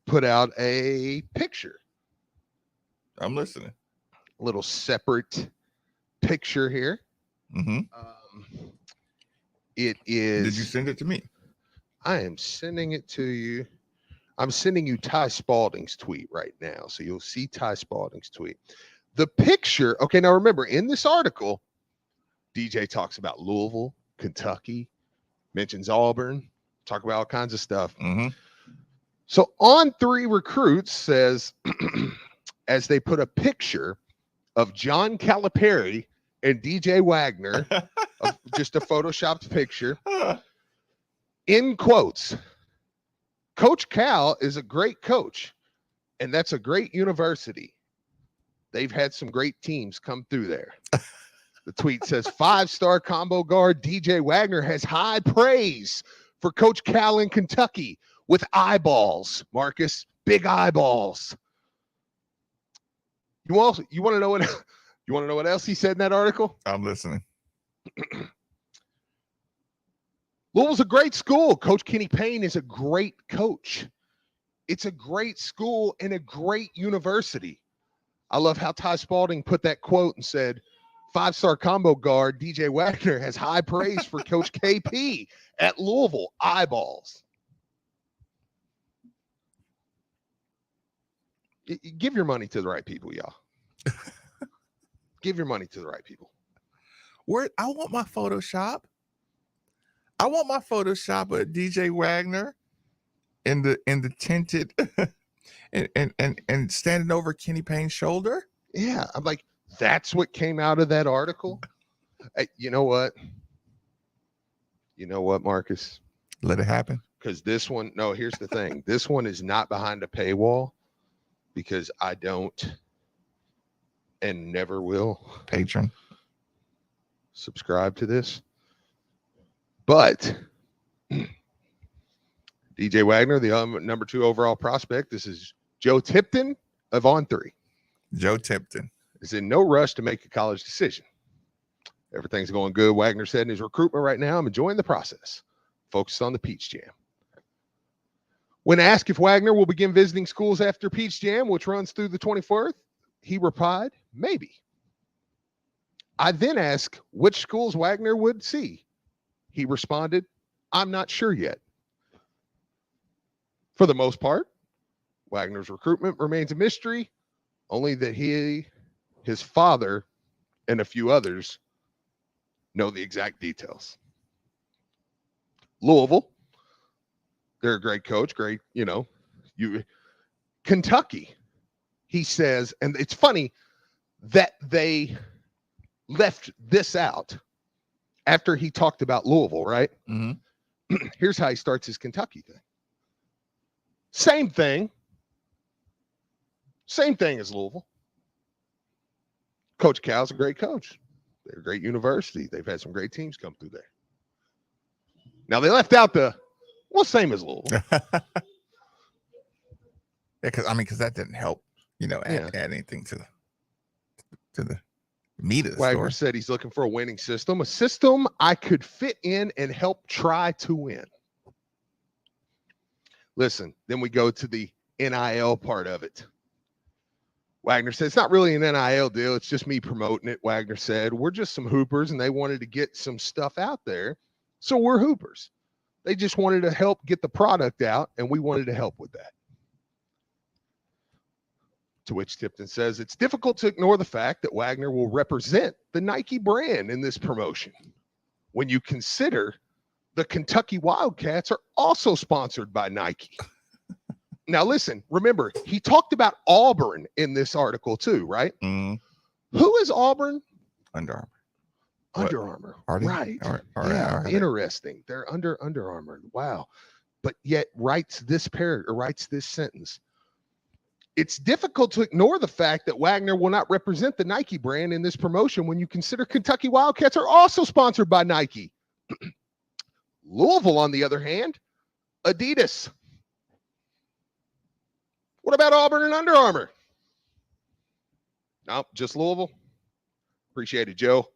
Speaker 12: put out a picture.
Speaker 13: I'm listening.
Speaker 12: A little separate picture here.
Speaker 13: Mm-hmm.
Speaker 12: It is.
Speaker 13: Did you send it to me?
Speaker 12: I am sending it to you. I'm sending you Ty Spalding's tweet right now. So you'll see Ty Spalding's tweet. The picture, okay, now remember, in this article, DJ talks about Louisville, Kentucky, mentions Auburn, talk about all kinds of stuff.
Speaker 13: Mm-hmm.
Speaker 12: So On 3 Recruits says, as they put a picture of John Calipari and DJ Wagner, just a photoshopped picture, in quotes, Coach Cal is a great coach, and that's a great university. They've had some great teams come through there. The tweet says, 5-star combo guard DJ Wagner has high praise for Coach Cal in Kentucky with eyeballs, Marcus, big eyeballs. You want to know what else he said in that article?
Speaker 13: I'm listening.
Speaker 12: Louisville's a great school. Coach Kenny Payne is a great coach. It's a great school and a great university. I love how Ty Spalding put that quote and said, 5-star combo guard DJ Wagner has high praise for Coach KP at Louisville. Eyeballs. Give your money to the right people, y'all. Give your money to the right people.
Speaker 13: I want my Photoshop. I want my Photoshop of DJ Wagner in the tinted and standing over Kenny Payne's shoulder.
Speaker 12: Yeah, I'm like, that's what came out of that article. Hey, you know what? You know what, Marcus?
Speaker 13: Let it happen.
Speaker 12: Because this one, no, here's the thing. This one is not behind a paywall because I don't and never will
Speaker 13: patron
Speaker 12: subscribe to this. But DJ Wagner, the number 2 overall prospect, this is Joe Tipton of On 3.
Speaker 13: Joe Tipton
Speaker 12: is in no rush to make a college decision. Everything's going good, Wagner said in his recruitment right now. I'm enjoying the process. Focused on the Peach Jam. When asked if Wagner will begin visiting schools after Peach Jam, which runs through the 24th, he replied, maybe. I then asked which schools Wagner would see. He responded, I'm not sure yet. For the most part, Wagner's recruitment remains a mystery, only that his father, and a few others know the exact details. Louisville, they're a great coach, great, Kentucky, he says, and it's funny that they left this out after he talked about Louisville, right?
Speaker 13: Mm-hmm.
Speaker 12: Here's how he starts his Kentucky thing. Same thing as Louisville. Coach Cal's a great coach. They're a great university. They've had some great teams come through there. Now they left out same as Louisville.
Speaker 13: because that didn't help, add anything to the meat of the
Speaker 12: Wagner
Speaker 13: story.
Speaker 12: said he's looking for a winning system, a system I could fit in and help try to win. Listen, then we go to the NIL part of it. Wagner said, it's not really an NIL deal. It's just me promoting it. Wagner said, we're just some hoopers and they wanted to get some stuff out there. So we're hoopers. They just wanted to help get the product out and we wanted to help with that. To which Tipton says, it's difficult to ignore the fact that Wagner will represent the Nike brand in this promotion. When you consider the Kentucky Wildcats are also sponsored by Nike. Now, listen, remember, he talked about Auburn in this article too, right?
Speaker 13: Mm-hmm.
Speaker 12: Who is Auburn?
Speaker 13: Under Armour.
Speaker 12: Under Armour. Right.
Speaker 13: All right.
Speaker 12: Interesting. They're under Armour. Wow. But yet writes this sentence. It's difficult to ignore the fact that Wagner will not represent the Nike brand in this promotion when you consider Kentucky Wildcats are also sponsored by Nike. Louisville, on the other hand, Adidas. What about Auburn and Under Armour? No, just Louisville. Appreciate it, Joe.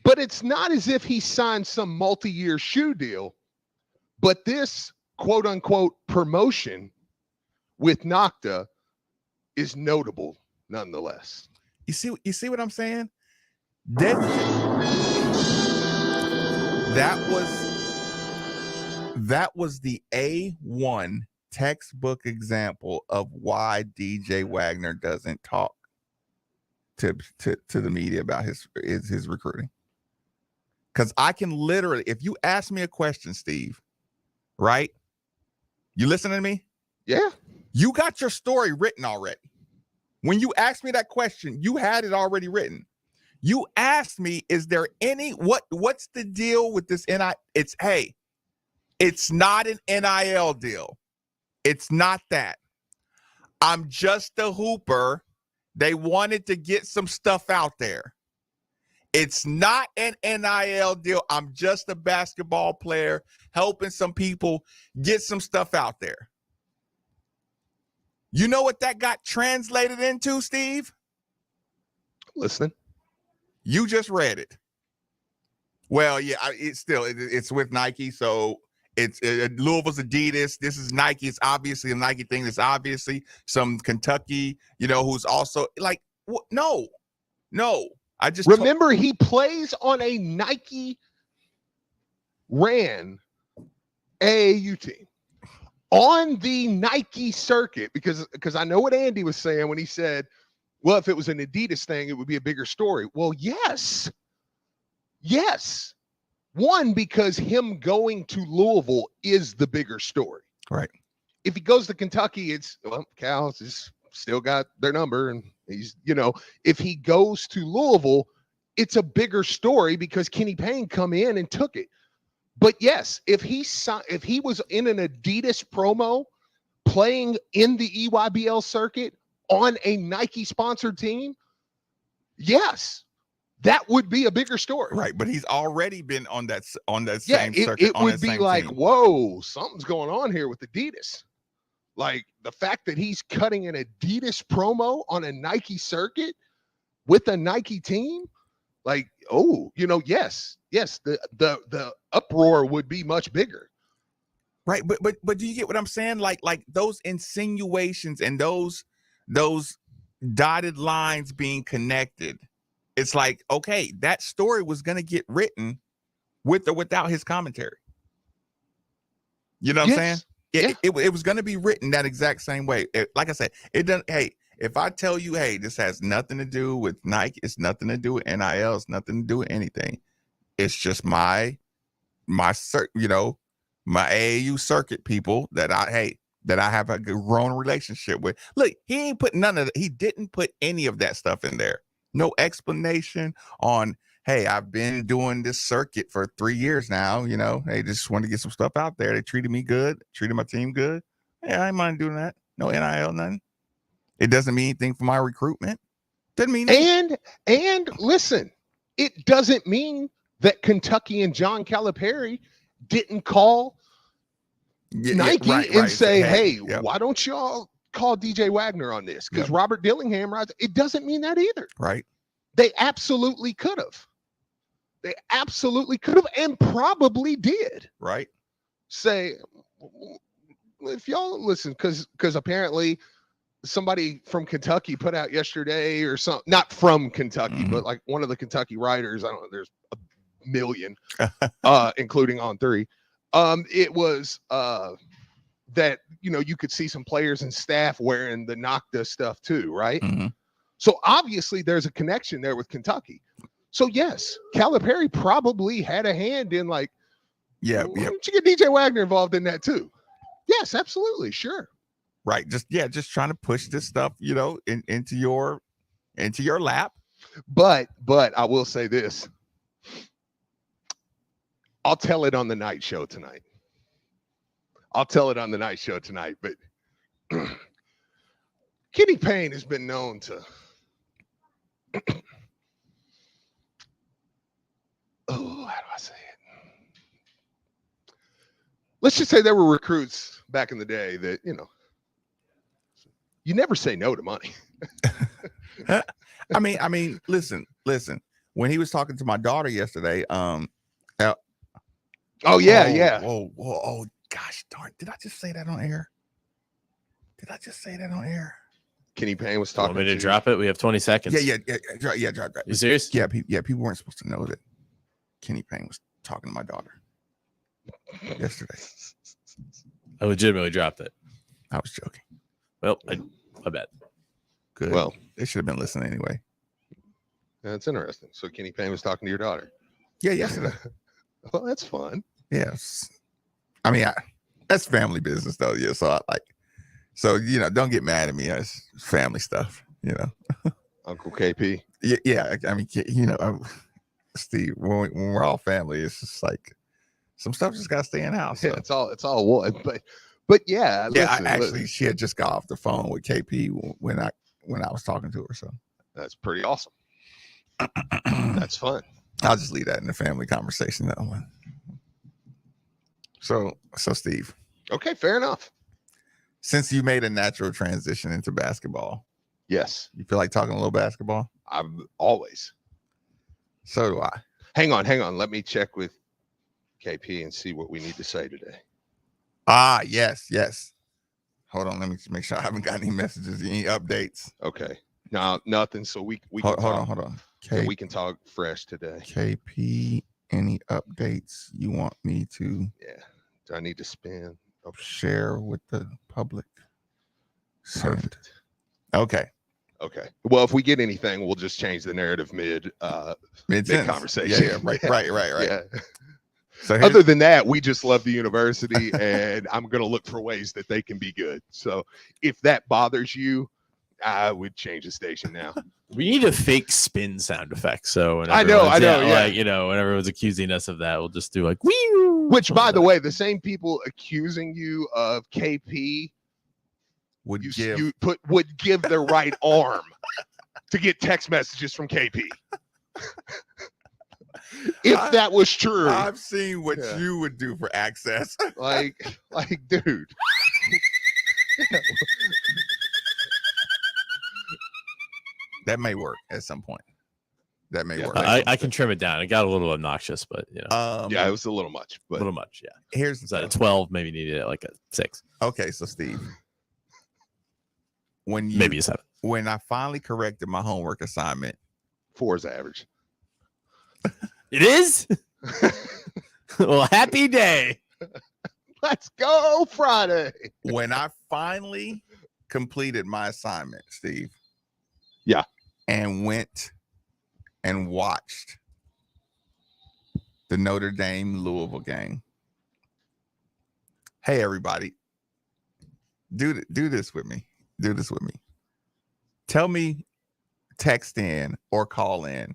Speaker 12: But it's not as if he signed some multi-year shoe deal, but this quote-unquote promotion with Nocta is notable nonetheless.
Speaker 13: You see what I'm saying? That was the A1 textbook example of why DJ Wagner doesn't talk to the media about his recruiting. Because I can literally, if you ask me a question, Steve, right? You listening to me?
Speaker 12: Yeah.
Speaker 13: You got your story written already. When you asked me that question, you had it already written. You asked me, is there what's the deal with this NIL? It's not an NIL deal. It's not that. I'm just a hooper. They wanted to get some stuff out there. It's not an NIL deal. I'm just a basketball player helping some people get some stuff out there. You know what that got translated into, Steve?
Speaker 12: Listening.
Speaker 13: You just read it. Well, yeah, it's with Nike, so it's Louisville's Adidas. This is Nike. It's obviously a Nike thing. It's obviously some Kentucky, who's also like, no. I just
Speaker 12: remember he plays on a Nike ran AAU team on the Nike circuit because I know what Andy was saying when he said, well, if it was an Adidas thing, it would be a bigger story. Well, yes. One, because him going to Louisville is the bigger story.
Speaker 13: Right.
Speaker 12: If he goes to Kentucky, Cal's is still got their number. And he's, if he goes to Louisville, it's a bigger story because Kenny Payne come in and took it. But yes, if he was in an Adidas promo playing in the EYBL circuit on a Nike sponsored team, yes, that would be a bigger story.
Speaker 13: Right, but he's already been on that same circuit.
Speaker 12: It would be like, team. Whoa, something's going on here with Adidas. Like the fact that he's cutting an Adidas promo on a Nike circuit with a Nike team, like, yes, the uproar would be much bigger.
Speaker 13: Right, but do you get what I'm saying? Like those insinuations and those dotted lines being connected. It's like, okay, that story was going to get written with or without his commentary. You know what I'm saying? It was going to be written that exact same way. Like I said, it doesn't. Hey, if I tell you, hey, this has nothing to do with Nike, it's nothing to do with NIL, it's nothing to do with anything. It's just my AAU circuit people that I have a growing relationship with. Look, he ain't put none of that. He didn't put any of that stuff in there. No explanation on, hey, I've been doing this circuit for 3 years now. They just want to get some stuff out there. They treated me good, treated my team good. Yeah, I ain't mind doing that. No NIL, nothing. It doesn't mean anything for my recruitment. Doesn't mean anything.
Speaker 12: And listen, it doesn't mean that Kentucky and John Calipari didn't call Nike and say, hey, why don't y'all call DJ Wagner on this? Because Robert Dillingham, it doesn't mean that either.
Speaker 13: Right.
Speaker 12: They absolutely could have. And probably did.
Speaker 13: Right.
Speaker 12: Say, if y'all listen, because apparently somebody from Kentucky put out yesterday or something, not from Kentucky, but like one of the Kentucky writers, I don't know, there's a million, including On 3. It was that, you could see some players and staff wearing the Nocta stuff too, right?
Speaker 13: Mm-hmm.
Speaker 12: So obviously there's a connection there with Kentucky. So yes, Calipari probably had a hand in like, why don't you get DJ Wagner involved in that too? Yes, absolutely. Sure.
Speaker 13: Right. Just trying to push this stuff, into your lap.
Speaker 12: But I will say this. I'll tell it on the night show tonight. But Kenny Payne has been known to how do I say it? let's just say there were recruits back in the day that, you never say no to money.
Speaker 13: I mean, listen. When he was talking to my daughter yesterday,
Speaker 12: yeah.
Speaker 13: Oh, gosh darn! Did I just say that on air?
Speaker 3: Kenny Payne was talking.
Speaker 10: Want me to drop it? We have 20 seconds.
Speaker 13: Yeah. Drop.
Speaker 10: You serious?
Speaker 13: Yeah, people weren't supposed to know that Kenny Payne was talking to my daughter yesterday.
Speaker 10: I legitimately dropped it.
Speaker 13: I was joking.
Speaker 10: Well, I bet.
Speaker 13: Good.
Speaker 3: Well,
Speaker 13: they should have been listening anyway.
Speaker 3: That's interesting. So Kenny Payne was talking to your daughter.
Speaker 13: Yeah, yesterday.
Speaker 3: Well, that's fun.
Speaker 13: Yes. I mean, that's family business though. Yeah. So don't get mad at me. It's family stuff,
Speaker 3: Uncle KP.
Speaker 13: Yeah. I mean, Steve, when we're all family, it's just like some stuff just gotta stay in house. So.
Speaker 3: Yeah, it's all one. But yeah.
Speaker 13: Listen, she had just got off the phone with KP when I was talking to her. So
Speaker 3: that's pretty awesome. That's fun.
Speaker 13: I'll just leave that in the family conversation. That one. So Steve.
Speaker 3: Okay, fair enough.
Speaker 13: Since you made a natural transition into basketball,
Speaker 3: yes,
Speaker 13: you feel like talking a little basketball?
Speaker 3: I'm always.
Speaker 13: So do I.
Speaker 3: Hang on. Let me check with KP and see what we need to say today.
Speaker 13: Yes. Hold on. Let me just make sure I haven't got any messages, any updates.
Speaker 3: Okay. No, nothing. So we
Speaker 13: hold on.
Speaker 3: So we can talk fresh today.
Speaker 13: KP, any updates you want me to?
Speaker 3: Yeah. Do I need to spin? Okay.
Speaker 13: Share with the public. Send. Okay.
Speaker 3: Well, if we get anything, we'll just change the narrative mid conversation.
Speaker 13: Yeah. Right.
Speaker 3: Yeah.
Speaker 13: So
Speaker 3: other than that, we just love the university, and I'm going to look for ways that they can be good. So if that bothers you, I would change the station now.
Speaker 10: We need a fake spin sound effect. So
Speaker 3: I know. Yeah.
Speaker 10: Like, when everyone's accusing us of that, we'll just do like wee.
Speaker 3: Which, by the way, the same people accusing you of KP
Speaker 13: would
Speaker 3: give their right arm to get text messages from KP. If that was true.
Speaker 13: I've seen what you would do for access.
Speaker 3: like, dude.
Speaker 13: That may work at some point. That may work.
Speaker 10: I can trim it down. It got a little obnoxious, but
Speaker 3: yeah, it was a little much. But
Speaker 10: a little much. Yeah.
Speaker 13: Here's
Speaker 10: a 12. Maybe needed it like a 6.
Speaker 13: Okay, so Steve,
Speaker 10: maybe a 7.
Speaker 13: When I finally corrected my homework assignment,
Speaker 3: 4 is average.
Speaker 10: It is. Well, happy day.
Speaker 3: Let's go Friday.
Speaker 13: When I finally completed my assignment, Steve.
Speaker 3: Yeah.
Speaker 13: And went and watched the Notre Dame Louisville game. Hey, everybody. Do this with me. Tell me, text in or call in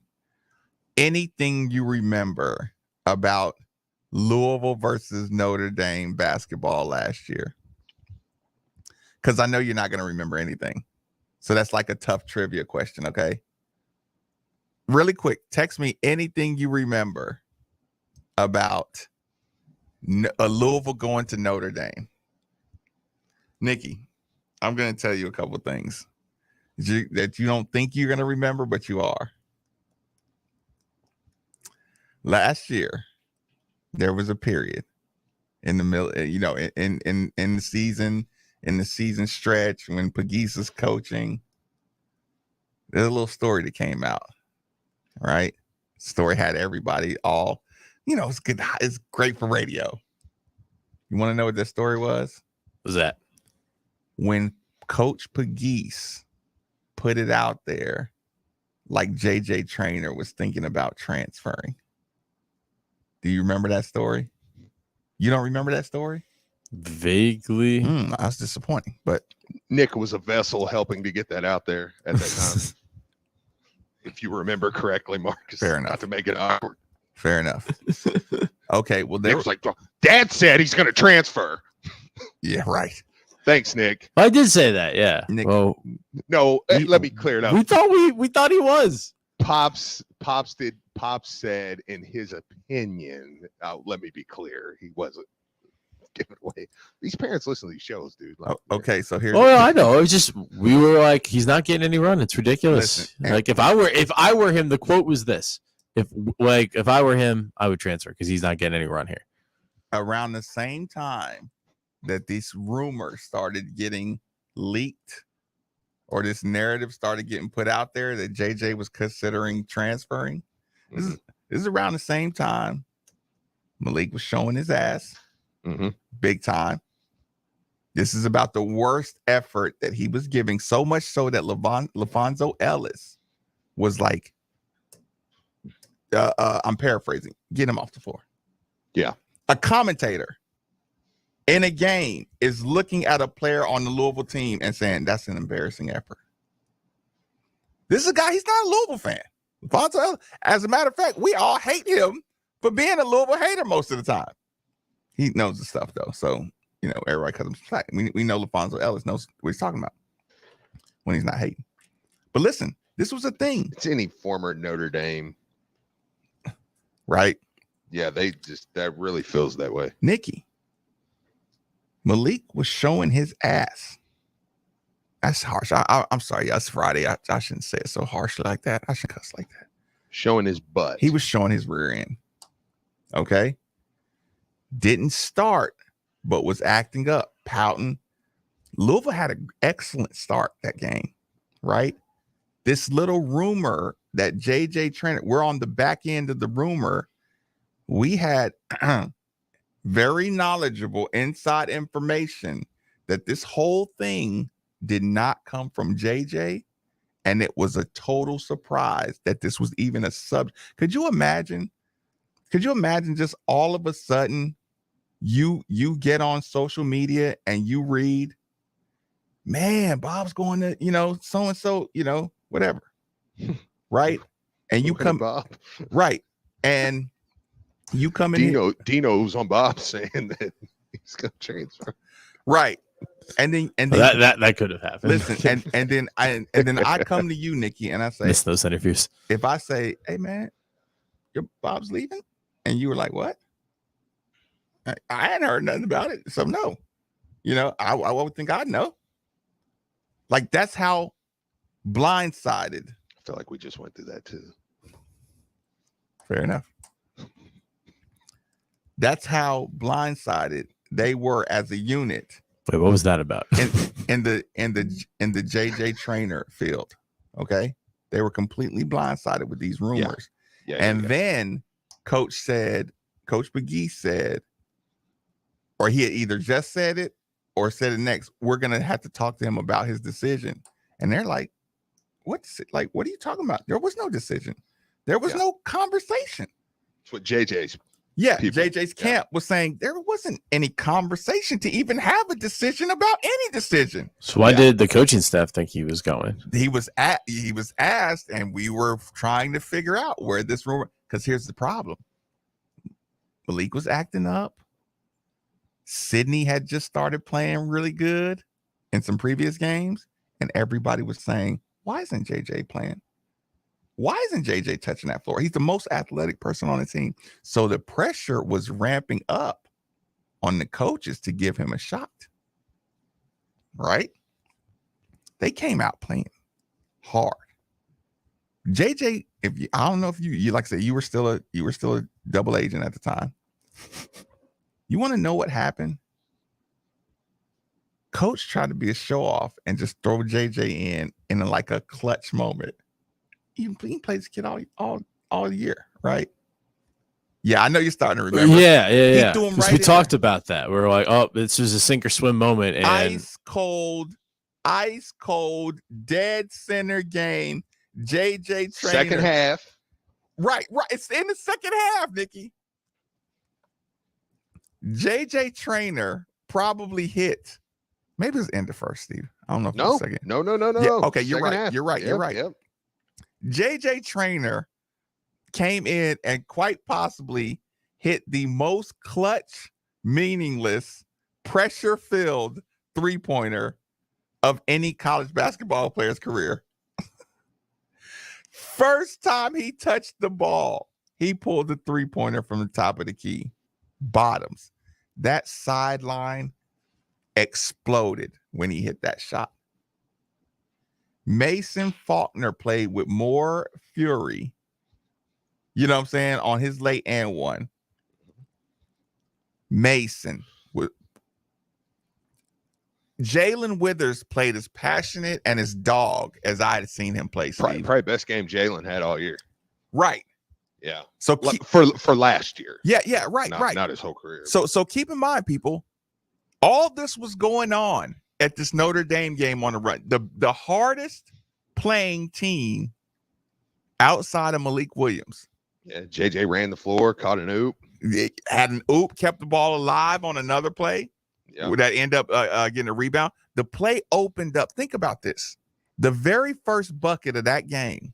Speaker 13: anything you remember about Louisville versus Notre Dame basketball last year. Because I know you're not going to remember anything. So that's like a tough trivia question, okay? Really quick, text me anything you remember about Louisville going to Notre Dame. Nikki, I'm going to tell you a couple things that you don't think you're going to remember, but you are. Last year, there was a period in the middle, in the season stretch when Pegues coaching. There's a little story that came out, right? Story had everybody all, it's good. It's great for radio. You want to know what that story was?
Speaker 10: What was that?
Speaker 13: When Coach Pegues put it out there, like JJ Traynor was thinking about transferring. Do you remember that story? You don't remember that story?
Speaker 10: Vaguely.
Speaker 13: That's disappointing. But
Speaker 3: Nick was a vessel helping to get that out there at that time. If you remember correctly, Marcus.
Speaker 13: Fair enough.
Speaker 3: Not to make it awkward.
Speaker 13: Fair enough. Okay. Well,
Speaker 3: Nick was like, Dad said he's going to transfer.
Speaker 13: Yeah, right.
Speaker 3: Thanks, Nick.
Speaker 10: I did say that. Yeah.
Speaker 13: Nick.
Speaker 10: Well,
Speaker 3: no, let me clear it up.
Speaker 10: We thought he was.
Speaker 3: Pops said, in his opinion, let me be clear, he wasn't.
Speaker 12: These parents listen to these shows, dude. Like,
Speaker 13: Okay, so here's.
Speaker 10: Oh, no, I know. It was just we were like, he's not getting any run. It's ridiculous.
Speaker 13: Listen,
Speaker 10: like if I were him, the quote was this: if I were him, I would transfer because he's not getting any run here.
Speaker 13: Around the same time that these rumors started getting leaked, or this narrative started getting put out there that JJ was considering transferring, this is around the same time Malik was showing his ass, big time. This is about the worst effort that he was giving, so much so that LaFonso Ellis was like, I'm paraphrasing, get him off the floor.
Speaker 3: Yeah.
Speaker 13: A commentator in a game is looking at a player on the Louisville team and saying, that's an embarrassing effort. This is a guy, he's not a Louisville fan. LaFonso Ellis, as a matter of fact, we all hate him for being a Louisville hater most of the time. He knows the stuff, though. So, you know, everybody cuts him slack. We know LaFonso Ellis knows what he's talking about when he's not hating. But listen, this was a thing.
Speaker 3: It's any former Notre Dame.
Speaker 13: Right?
Speaker 3: Yeah, that really feels that way.
Speaker 13: Nikki, Malik was showing his ass. That's harsh. I'm sorry. That's Friday. I shouldn't say it so harshly like that. I shouldn't cuss like that.
Speaker 3: Showing his butt.
Speaker 13: He was showing his rear end. Okay? Didn't start, but was acting up, pouting. Louisville had an excellent start that game, right? This little rumor that JJ Traynor, we're on the back end of the rumor. We had very knowledgeable inside information that this whole thing did not come from JJ, and it was a total surprise that this was even a sub. Could you imagine just all of a sudden you get on social media and you read, man, Bob's going to, so and so, whatever, right? And you come,
Speaker 12: Bob.
Speaker 13: right? And you come in.
Speaker 3: Dino's on Bob saying that
Speaker 12: he's going to transfer,
Speaker 13: right? And then
Speaker 10: that could have happened.
Speaker 13: Listen, and then I come to you, Nikki, and I say,
Speaker 10: miss those interviews.
Speaker 13: If I say, hey man, your Bob's leaving, and you were like, what? I hadn't heard nothing about it, so no. I would think I'd know. Like, that's how blindsided.
Speaker 3: I feel like we just went through that too.
Speaker 13: Fair enough. That's how blindsided they were as a unit.
Speaker 10: Wait, what was that about?
Speaker 13: in the JJ Traynor field. Okay, they were completely blindsided with these rumors. Then Coach McGee said, or he had either just said it or said it next, we're gonna have to talk to him about his decision. And they're like, what are you talking about? There was no decision. There was no conversation.
Speaker 3: That's what JJ's
Speaker 13: JJ's camp was saying there wasn't any conversation to even have a decision about any decision.
Speaker 10: So why did the coaching staff think he was going?
Speaker 13: He was asked, and we were trying to figure out where this rumor, because here's the problem. Malik was acting up. Sydney had just started playing really good in some previous games, and everybody was saying, why isn't JJ playing? Why isn't JJ touching that floor? He's the most athletic person on the team. So the pressure was ramping up on the coaches to give him a shot. Right? They came out playing hard. JJ, I don't know if you like I said, you were still a double agent at the time. You want to know what happened? Coach tried to be a show off and just throw JJ in like a clutch moment. He played this kid all year, right? Yeah, I know you're starting to remember.
Speaker 10: Yeah.
Speaker 13: He threw him
Speaker 10: Because
Speaker 13: right
Speaker 10: we
Speaker 13: in
Speaker 10: talked about that. We were like, oh, this was a sink or swim moment. And
Speaker 13: ice cold, dead center game. JJ Traynor.
Speaker 3: Second half.
Speaker 13: Right. It's in the second half, Nikki. JJ Traynor probably hit. Maybe it was in the first, Steve. I don't know if it was second.
Speaker 3: No.
Speaker 13: Yeah, okay, you're
Speaker 3: Second
Speaker 13: right.
Speaker 3: half.
Speaker 13: You're right. You're right.
Speaker 3: Yep.
Speaker 13: JJ Traynor came in and quite possibly hit the most clutch, meaningless, pressure-filled three-pointer of any college basketball player's career. First time he touched the ball, he pulled the three-pointer from the top of the key. Bottoms. that sideline exploded when he hit that shot. Mason Faulkner played with more fury, you know what I'm saying, on his late and one. Jalen Withers played as passionate and as dog as I had seen him play.
Speaker 3: Probably best game Jalen had all year.
Speaker 13: Right.
Speaker 3: Yeah.
Speaker 13: So
Speaker 3: for last year.
Speaker 13: Yeah, right.
Speaker 3: Not his whole career.
Speaker 13: So keep in mind, people, all this was going on at this Notre Dame game on the run. The hardest playing team outside of Malik Williams.
Speaker 3: Yeah, JJ ran the floor, caught an oop.
Speaker 13: Had an oop, kept the ball alive on another play.
Speaker 3: Yeah.
Speaker 13: That end up getting a rebound. The play opened up. Think about this. The very first bucket of that game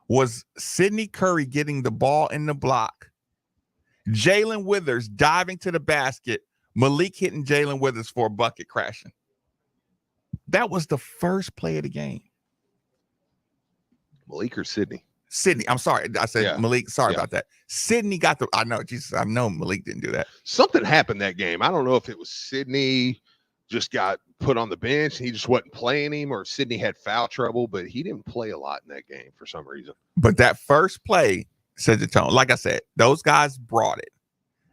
Speaker 13: was Sidney Curry getting the ball in the block, Jalen Withers diving to the basket, Malik hitting Jalen Withers for a bucket crashing. That was the first play of the game.
Speaker 3: Malik or Sidney?
Speaker 13: Sidney. I'm sorry. I said Malik. Sorry about that. Sidney got I know. Jesus, I know Malik didn't do that.
Speaker 3: Something happened that game. I don't know if it was Sidney just got put on the bench. He just wasn't playing him, or Sidney had foul trouble, but he didn't play a lot in that game for some reason.
Speaker 13: But that first play set the tone. Like I said, those guys brought it.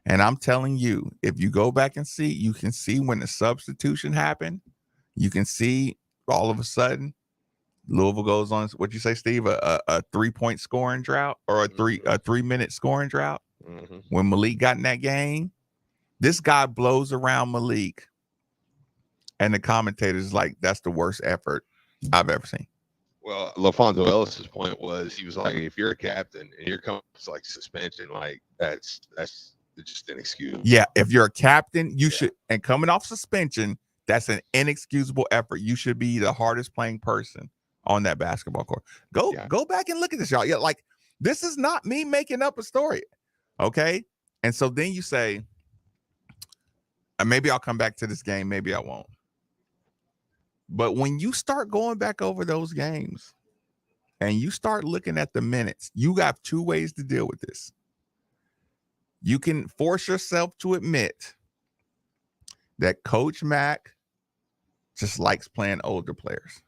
Speaker 13: And I'm telling you, if you go back and see, you can see when the substitution happened. You can see all of a sudden Louisville goes on, what you say, Steve, a 3-point scoring drought, or a 3-minute scoring drought.
Speaker 3: Mm-hmm.
Speaker 13: When Malik got in that game, this guy blows around Malik, and the commentators like, that's the worst effort I've ever seen.
Speaker 3: Well, LaFonso Ellis's point was, he was like, if you're a captain and you're coming like suspension, like that's just inexcusable.
Speaker 13: Yeah, if you're a captain, you should, and coming off suspension, that's an inexcusable effort. You should be the hardest playing person on that basketball court. Go back and look at this, y'all. Yeah, like, this is not me making up a story. Okay. And so then you say, maybe I'll come back to this game, maybe I won't. But when you start going back over those games and you start looking at the minutes, you got two ways to deal with this. You can force yourself to admit that Coach Mack just likes playing older players.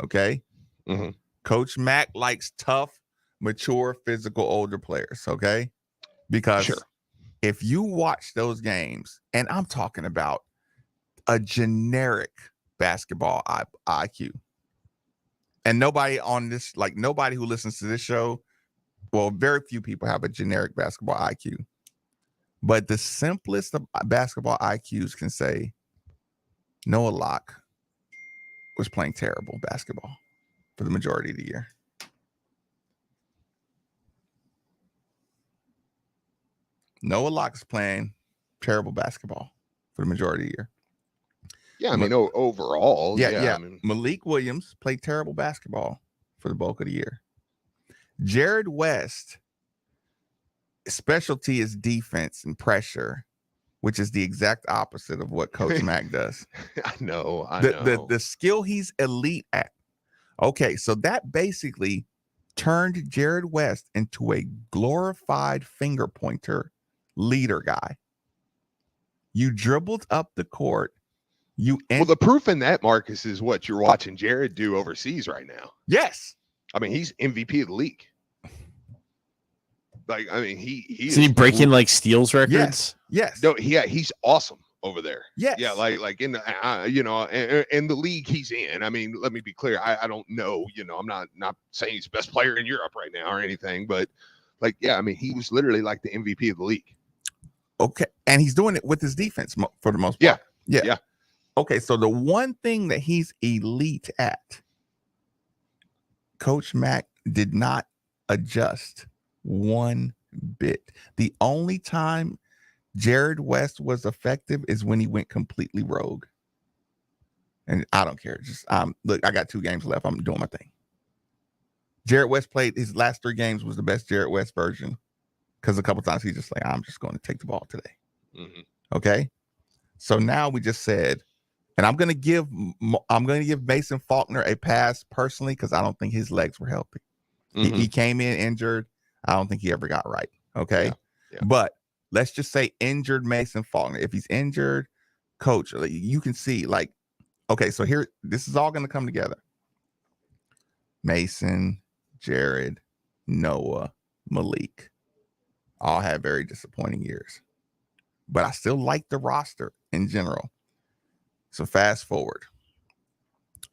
Speaker 13: Okay.
Speaker 3: Mm-hmm.
Speaker 13: Coach Mack likes tough, mature, physical, older players. Okay. Because if you watch those games, and I'm talking about a generic basketball IQ, and nobody on this, like nobody who listens to this show, well, very few people have a generic basketball IQ, but the simplest of basketball IQs can say Noah Locke was playing terrible basketball for the majority of the year. Noah Locke is playing terrible basketball for the majority of the year.
Speaker 3: Yeah, I mean, overall.
Speaker 13: Yeah.
Speaker 3: I mean,
Speaker 13: Malik Williams played terrible basketball for the bulk of the year. Jared West, specialty is defense and pressure, which is the exact opposite of what Coach Mack does.
Speaker 3: I know.
Speaker 13: The skill he's elite at. Okay, so that basically turned Jared West into a glorified finger pointer leader guy. You dribbled up the court.
Speaker 3: Well, the proof in that, Marcus, is what you're watching Jared do overseas right now.
Speaker 13: Yes.
Speaker 3: I mean, he's MVP of the league. Like, I mean,
Speaker 10: Isn't he breaking like steals records?
Speaker 13: Yes.
Speaker 3: No, he's awesome over there.
Speaker 13: Yes.
Speaker 3: Yeah, like in the in the league he's in. I mean, let me be clear. I don't know. I'm not saying he's the best player in Europe right now or anything, but like, yeah, I mean, he was literally like the MVP of the league.
Speaker 13: Okay, and he's doing it with his defense for the most part.
Speaker 3: Yeah.
Speaker 13: Okay, so the one thing that he's elite at, Coach Mack did not adjust one bit. The only time Jared West was effective is when he went completely rogue. And I don't care. Just look, I got 2 games left. I'm doing my thing. Jared West played his last 3 games was the best Jared West version, because a couple times he's just like, I'm just going to take the ball today.
Speaker 3: Mm-hmm.
Speaker 13: Okay, so now we just said, and I'm going to give Mason Faulkner a pass personally, because I don't think his legs were healthy.
Speaker 3: Mm-hmm.
Speaker 13: He came in injured. I don't think he ever got right. Okay.
Speaker 3: Yeah.
Speaker 13: But let's just say injured Mason Faulkner. If he's injured, coach, you can see like, okay, so here, this is all going to come together. Mason, Jared, Noah, Malik all had very disappointing years, but I still like the roster in general. So fast forward,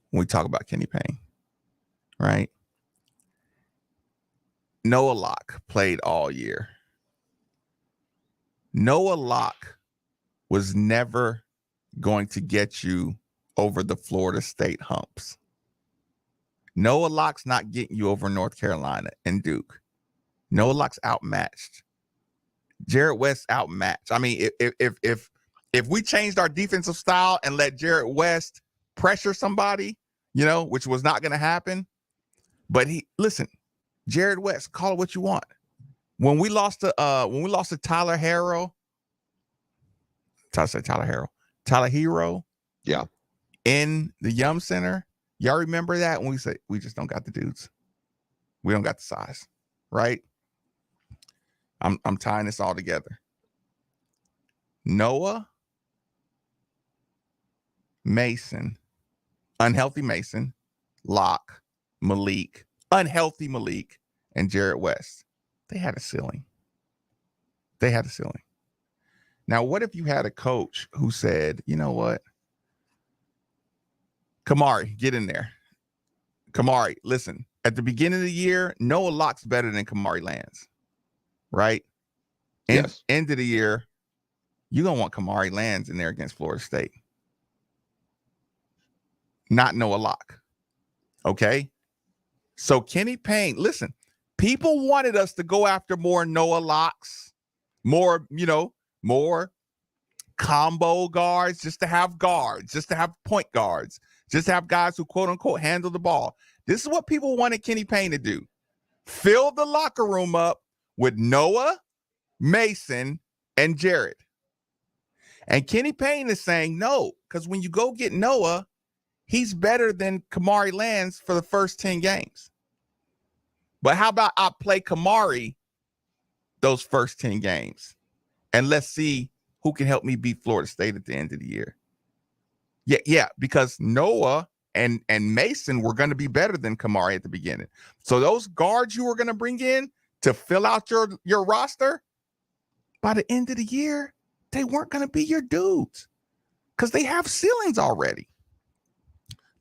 Speaker 13: when we talk about Kenny Payne, right? Noah Locke played all year. Noah Locke was never going to get you over the Florida State humps. Noah Locke's not getting you over North Carolina and Duke. Noah Locke's outmatched. Jared West outmatched. I mean, if we changed our defensive style and let Jared West pressure somebody, you know, which was not going to happen. But listen, Jared West, call it what you want. When we lost to Tyler Hero, Tyler Hero,
Speaker 3: yeah,
Speaker 13: in the Yum Center. Y'all remember that when we say we just don't got the dudes, we don't got the size, right? I'm tying this all together. Noah, Mason, unhealthy Mason, Locke, Malik, unhealthy Malik, and Jared West. They had a ceiling. Now, what if you had a coach who said, you know what? Kamari, get in there. Kamari, listen, at the beginning of the year, Noah Locke's better than Kamari Lands, right?
Speaker 3: Yes.
Speaker 13: End of the year, you're going to want Kamari Lands in there against Florida State. Not Noah Locke. Okay? So Kenny Payne, listen, people wanted us to go after more Noah Lockes, more combo guards, just to have point guards, just to have guys who quote unquote handle the ball. This is what people wanted Kenny Payne to do. Fill the locker room up with Noah, Mason, and Jared. And Kenny Payne is saying no, because when you go get Noah, he's better than Kamari Lands for the first 10 games. But how about I play Kamari those first 10 games? And let's see who can help me beat Florida State at the end of the year. Yeah, because Noah and Mason were going to be better than Kamari at the beginning. So those guards you were going to bring in to fill out your roster, by the end of the year, they weren't going to be your dudes because they have ceilings already.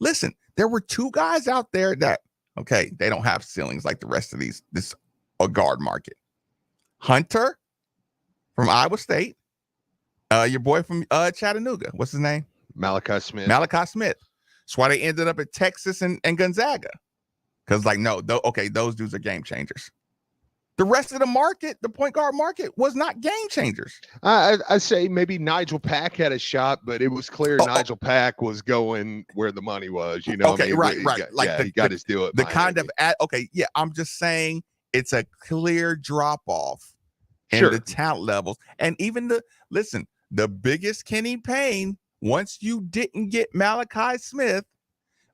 Speaker 13: Listen, there were two guys out there that, okay, they don't have ceilings like the rest of this guard market. Hunter from Iowa State, your boy from Chattanooga. What's his name?
Speaker 3: Malachi Smith.
Speaker 13: That's why they ended up at Texas and Gonzaga. Because those dudes are game changers. The rest of the market, the point guard market, was not game changers.
Speaker 12: I say maybe Nigel Pack had a shot, but it was clear Nigel
Speaker 3: Pack was going where the money was. You know,
Speaker 13: okay, right.
Speaker 3: He got his do it.
Speaker 13: I'm just saying it's a clear drop off in the talent levels, and even the biggest Kenny Payne. Once you didn't get Malachi Smith,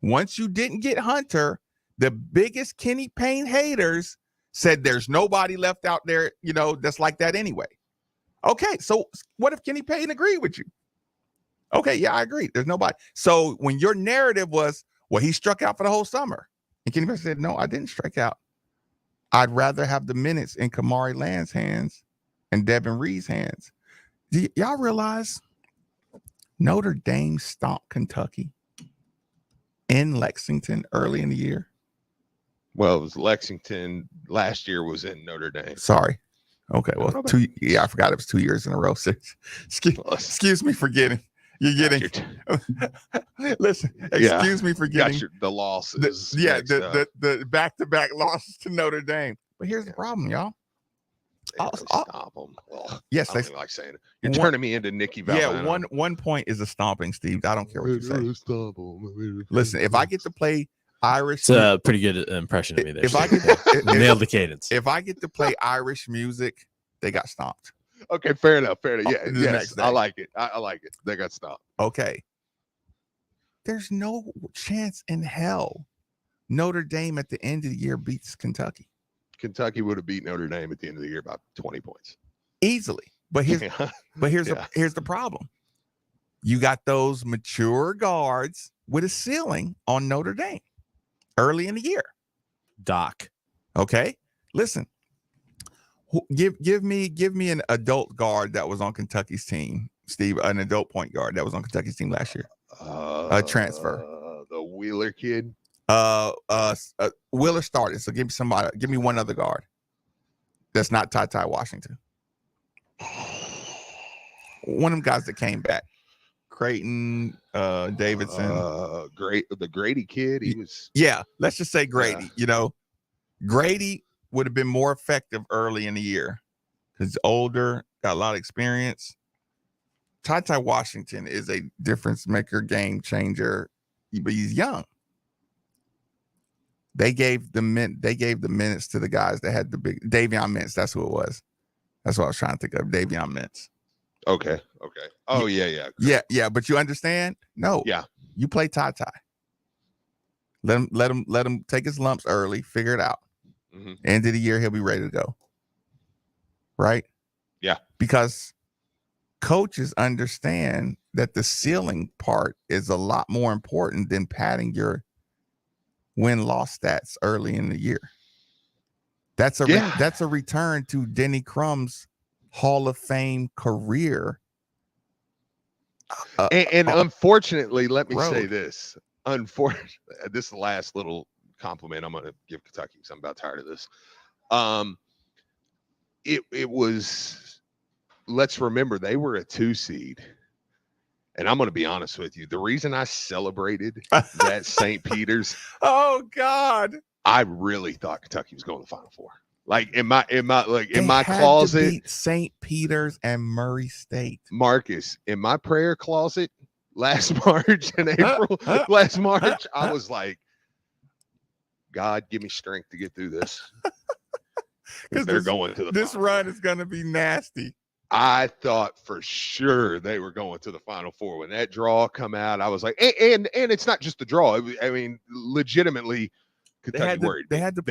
Speaker 13: once you didn't get Hunter, the biggest Kenny Payne haters said there's nobody left out there, that's like that anyway. Okay, so what if Kenny Payne agreed with you? Okay, yeah, I agree. There's nobody. So when your narrative was, well, he struck out for the whole summer, and Kenny Payne said, no, I didn't strike out. I'd rather have the minutes in Kamari Land's hands and Devin Reed's hands. Do y'all realize Notre Dame stomped Kentucky in Lexington early in the year?
Speaker 3: Well, it was Lexington. Last year was in Notre Dame.
Speaker 13: Sorry. Okay. Well, I forgot it was 2 years in a row. Excuse me for getting. You're getting. Listen. Excuse me for getting
Speaker 3: the losses.
Speaker 13: The back-to-back losses to Notre Dame. But here's the problem, y'all.
Speaker 3: Stop them. Well,
Speaker 13: yes,
Speaker 3: I don't like saying it. You're turning me into Nikki Valano.
Speaker 13: Yeah, one point is a stomping, Steve. I don't care what you say. Listen, if I get to play Irish,
Speaker 10: it's a pretty good impression of me there. If I nailed the cadence.
Speaker 13: If I get to play Irish music, they got stomped.
Speaker 3: Okay, fair enough. Yeah, yes, I like it. I like it. They got stopped.
Speaker 13: Okay. There's no chance in hell Notre Dame at the end of the year beats Kentucky.
Speaker 3: Kentucky would have beat Notre Dame at the end of the year by 20 points.
Speaker 13: Easily. But here's the problem. You got those mature guards with a ceiling on Notre Dame early in the year.
Speaker 10: Doc.
Speaker 13: Okay. Listen. Give me an adult guard that was on Kentucky's team, Steve, an adult point guard that was on Kentucky's team last year. A transfer.
Speaker 3: The Wheeler kid.
Speaker 13: Wheeler started. So give me one other guard. That's not Ty Washington. One of them guys that came back. Creighton, Davidson.
Speaker 3: The Grady kid. He was.
Speaker 13: Yeah, let's just say Grady. Grady would have been more effective early in the year because he's older, got a lot of experience. Ty Washington is a difference maker, game changer, but he's young. They gave the minutes to the guys that had the big Davion Mintz. That's who it was. That's what I was trying to think of. Davion Mintz.
Speaker 3: Okay. Oh
Speaker 13: Yeah. But you understand? No.
Speaker 3: Yeah.
Speaker 13: You play Ty. Let him take his lumps early. Figure it out. Mm-hmm. End of the year, he'll be ready to go. Right?
Speaker 3: Yeah.
Speaker 13: Because coaches understand that the ceiling part is a lot more important than padding your win-loss stats early in the year. That's a return to Denny Crum's Hall of Fame career.
Speaker 3: And unfortunately, let me say this. Unfortunately, this is the last little compliment I'm going to give Kentucky because I'm about tired of this. It was, let's remember, they were a 2 seed. And I'm going to be honest with you. The reason I celebrated that St. Peter's.
Speaker 13: Oh God.
Speaker 3: I really thought Kentucky was going to the Final Four. Like in my closet,
Speaker 13: to beat St. Peter's and Murray State.
Speaker 3: Marcus, in my prayer closet last March and April, last March, I was like, God, give me strength to get through this. Because they're going to the
Speaker 13: this
Speaker 3: Final
Speaker 13: run
Speaker 3: Four.
Speaker 13: is going to be nasty.
Speaker 3: I thought for sure they were going to the Final Four. When that draw come out, I was like, and it's not just the draw. I mean, legitimately, Kentucky worried.
Speaker 13: They had the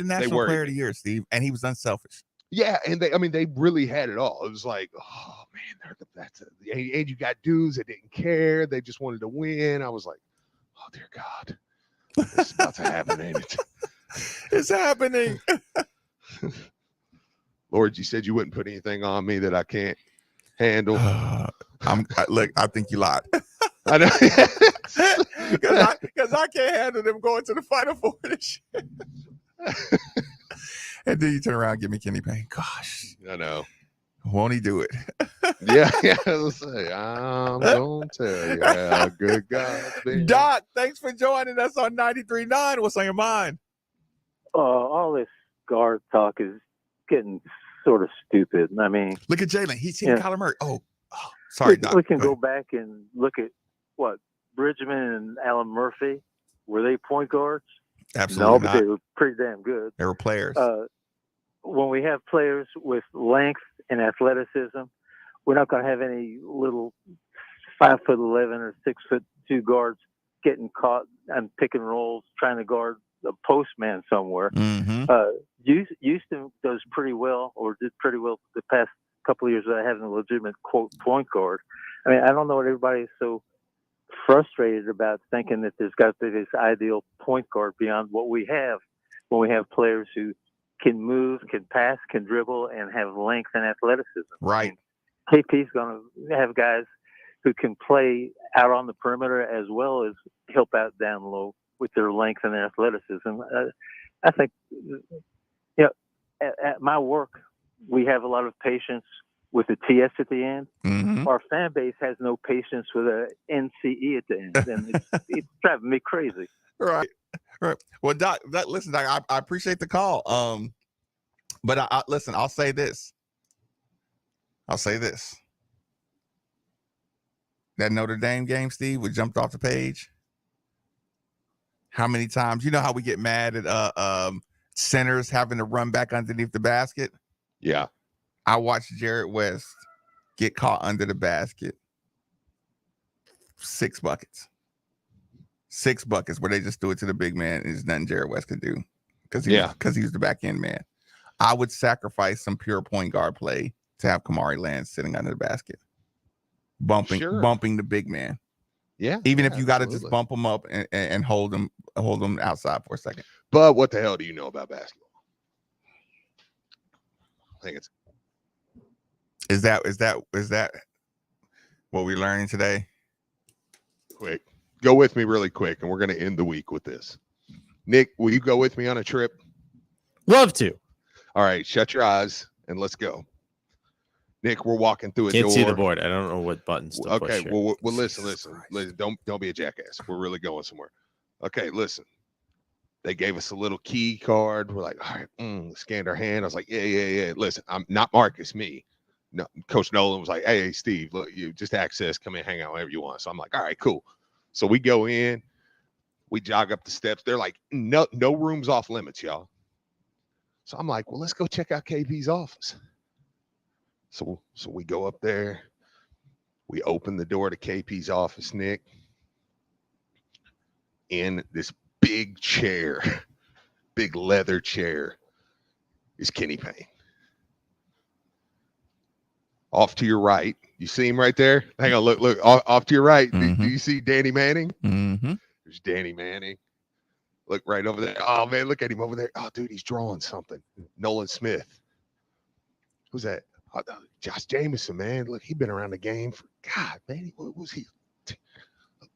Speaker 13: national player of the year, Steve, and he was unselfish.
Speaker 3: Yeah, and they really had it all. It was like, oh man, and you got dudes that didn't care. They just wanted to win. I was like, oh dear God, this is about to happen, ain't it?
Speaker 13: It's happening.
Speaker 3: Lord, you said you wouldn't put anything on me that I can't handle.
Speaker 13: I think you lied.
Speaker 3: I know.
Speaker 13: Because I can't handle them going to the Final Four this year. And then you turn around and give me Kenny Payne. Gosh.
Speaker 3: I know.
Speaker 13: Won't he do it?
Speaker 3: yeah. Let's say, I'm going to tell you how good God's been.
Speaker 13: Doc, thanks for joining us on 93.9. What's on your mind?
Speaker 4: All this guard talk is getting sort of stupid. I mean,
Speaker 13: look at Jalen. He's seen Kyler Murray. Oh, sorry, Doc.
Speaker 4: We can go back and look at what Bridgman and Alan Murphy, were they point guards?
Speaker 13: Absolutely
Speaker 4: no, but
Speaker 13: not.
Speaker 4: they were pretty damn good.
Speaker 13: They were players.
Speaker 4: When we have players with length and athleticism, we're not going to have any little 5'11" or 6'2" guards getting caught and pick and rolls trying to guard the postman somewhere.
Speaker 13: Mm-hmm.
Speaker 4: Houston does pretty well, or did pretty well the past couple of years without having a legitimate quote point guard. I mean, I don't know what everybody is so frustrated about, thinking that there's got to be this ideal point guard beyond what we have when we have players who can move, can pass, can dribble, and have length and athleticism.
Speaker 13: Right.
Speaker 4: KP's going to have guys who can play out on the perimeter as well as help out down low with their length and their athleticism. I think, at my work, we have a lot of patience with the TS at the end.
Speaker 13: Mm-hmm.
Speaker 4: Our fan base has no patience with a NCE at the end, and it's driving me crazy.
Speaker 13: Right. Well, Doc, listen, Doc, I appreciate the call. But listen, I'll say this. That Notre Dame game, Steve, we jumped off the page. How many times? You know how we get mad at centers having to run back underneath the basket?
Speaker 3: Yeah.
Speaker 13: I watched Jared West get caught under the basket. 6 buckets. 6 buckets where they just threw it to the big man, and there's nothing Jared West could do because he was the back end man. I would sacrifice some pure point guard play to have Kamari Land sitting under the basket, bumping the big man.
Speaker 3: Yeah.
Speaker 13: Even if you got to just bump him up and hold him outside for a second.
Speaker 3: But what the hell do you know about basketball? I think
Speaker 13: is that what we're learning today?
Speaker 3: Quick. Go with me really quick, and we're going to end the week with this. Nick, will you go with me on a trip?
Speaker 10: Love to.
Speaker 3: All right, shut your eyes and let's go. Nick, we're walking through a door.
Speaker 10: Can't see the board. I don't know what buttons to push
Speaker 3: Okay,
Speaker 10: here.
Speaker 3: well, listen. Don't be a jackass. We're really going somewhere. Okay, listen. They gave us a little key card. We're like, all right, scanned our hand. I was like, yeah. Listen, I'm not Marcus, me. No, Coach Nolan was like, hey, Steve, look, you just access, come in, hang out whenever you want. So I'm like, all right, cool. So we go in, we jog up the steps. They're like, no rooms off limits, y'all. So I'm like, well, let's go check out KP's office. So we go up there. We open the door to KP's office, Nick. In this big chair, big leather chair, is Kenny Payne. Off to your right, you see him right there? Hang on, look, off to your right. Do you see Danny Manning?
Speaker 13: Mm-hmm.
Speaker 3: There's Danny Manning. Look right over there. Oh, man, look at him over there. Oh, dude, he's drawing something. Nolan Smith. Who's that? Oh, Josh Jameson, man. Look, he's been around the game for, God, man, what was he? A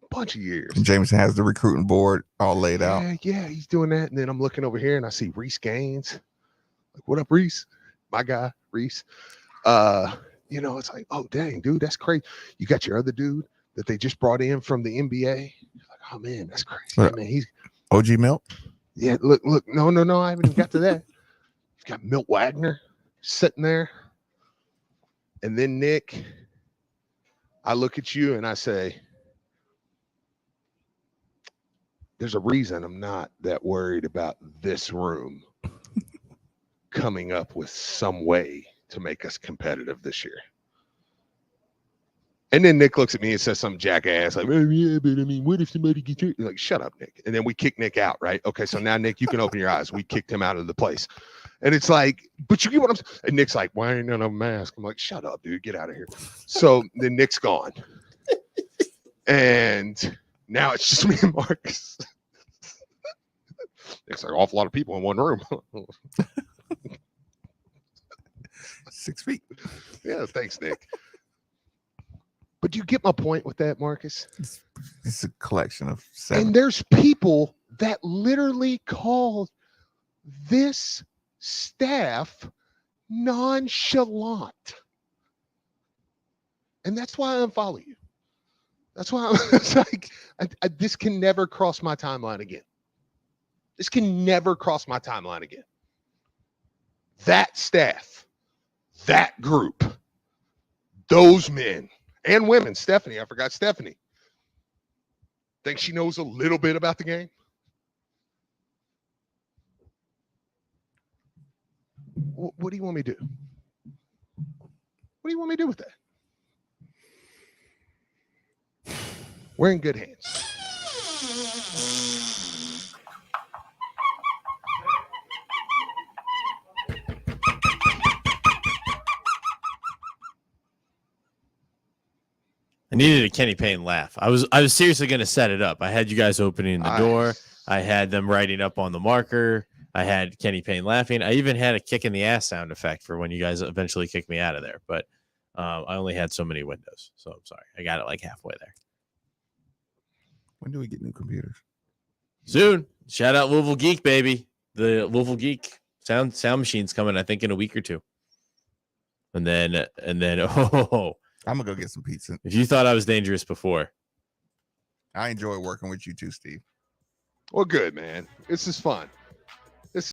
Speaker 3: bunch of years.
Speaker 13: Jameson has the recruiting board all laid out.
Speaker 3: Yeah, he's doing that. And then I'm looking over here and I see Reese Gaines. Like, what up, Reese? My guy, Reese. It's like, oh, dang, dude, that's crazy. You got your other dude that they just brought in from the NBA. You're like, oh, man, that's crazy. Man, he's
Speaker 13: OG Milt?
Speaker 3: Yeah, look. No, I haven't even got to that. You've got Milt Wagner sitting there. And then, Nick, I look at you and I say, there's a reason I'm not that worried about this room coming up with some way to make us competitive this year. And then Nick looks at me and says something jackass like, oh, yeah, but I mean, what if somebody gets hurt? Like, shut up, Nick. And then we kick Nick out, right? Okay, so now, Nick, you can open your eyes. We kicked him out of the place. And it's like, but you get what I'm saying? And Nick's like, why ain't none of a mask? I'm like, shut up, dude. Get out of here. So then Nick's gone. And now it's just me and Marcus. Nick's like, an awful lot of people in one room.
Speaker 13: 6 feet.
Speaker 3: Yeah, thanks, Nick. But do you get my point with that, Marcus?
Speaker 13: It's a collection of 7.
Speaker 3: And there's people that literally call this staff nonchalant. And that's why I unfollow you. That's why it's like, this can never cross my timeline again. This can never cross my timeline again. That staff, that group, those men and women, Stephanie, I forgot Stephanie. Think she knows a little bit about the game? What do you want me to do? What do you want me to do with that? We're in good hands.
Speaker 10: I needed a Kenny Payne laugh. I was seriously going to set it up. I had you guys opening the door. I had them writing up on the marker. I had Kenny Payne laughing. I even had a kick in the ass sound effect for when you guys eventually kicked me out of there. But I only had so many windows. So I'm sorry. I got it like halfway there.
Speaker 13: When do we get new computers?
Speaker 10: Soon. Shout out Louisville Geek, baby. The Louisville Geek sound machine's coming, I think, in a week or two. And then I'm
Speaker 13: gonna go get some pizza.
Speaker 10: If you thought I was dangerous before.
Speaker 13: I enjoy working with you too, Steve.
Speaker 3: Well, good, man. This is fun.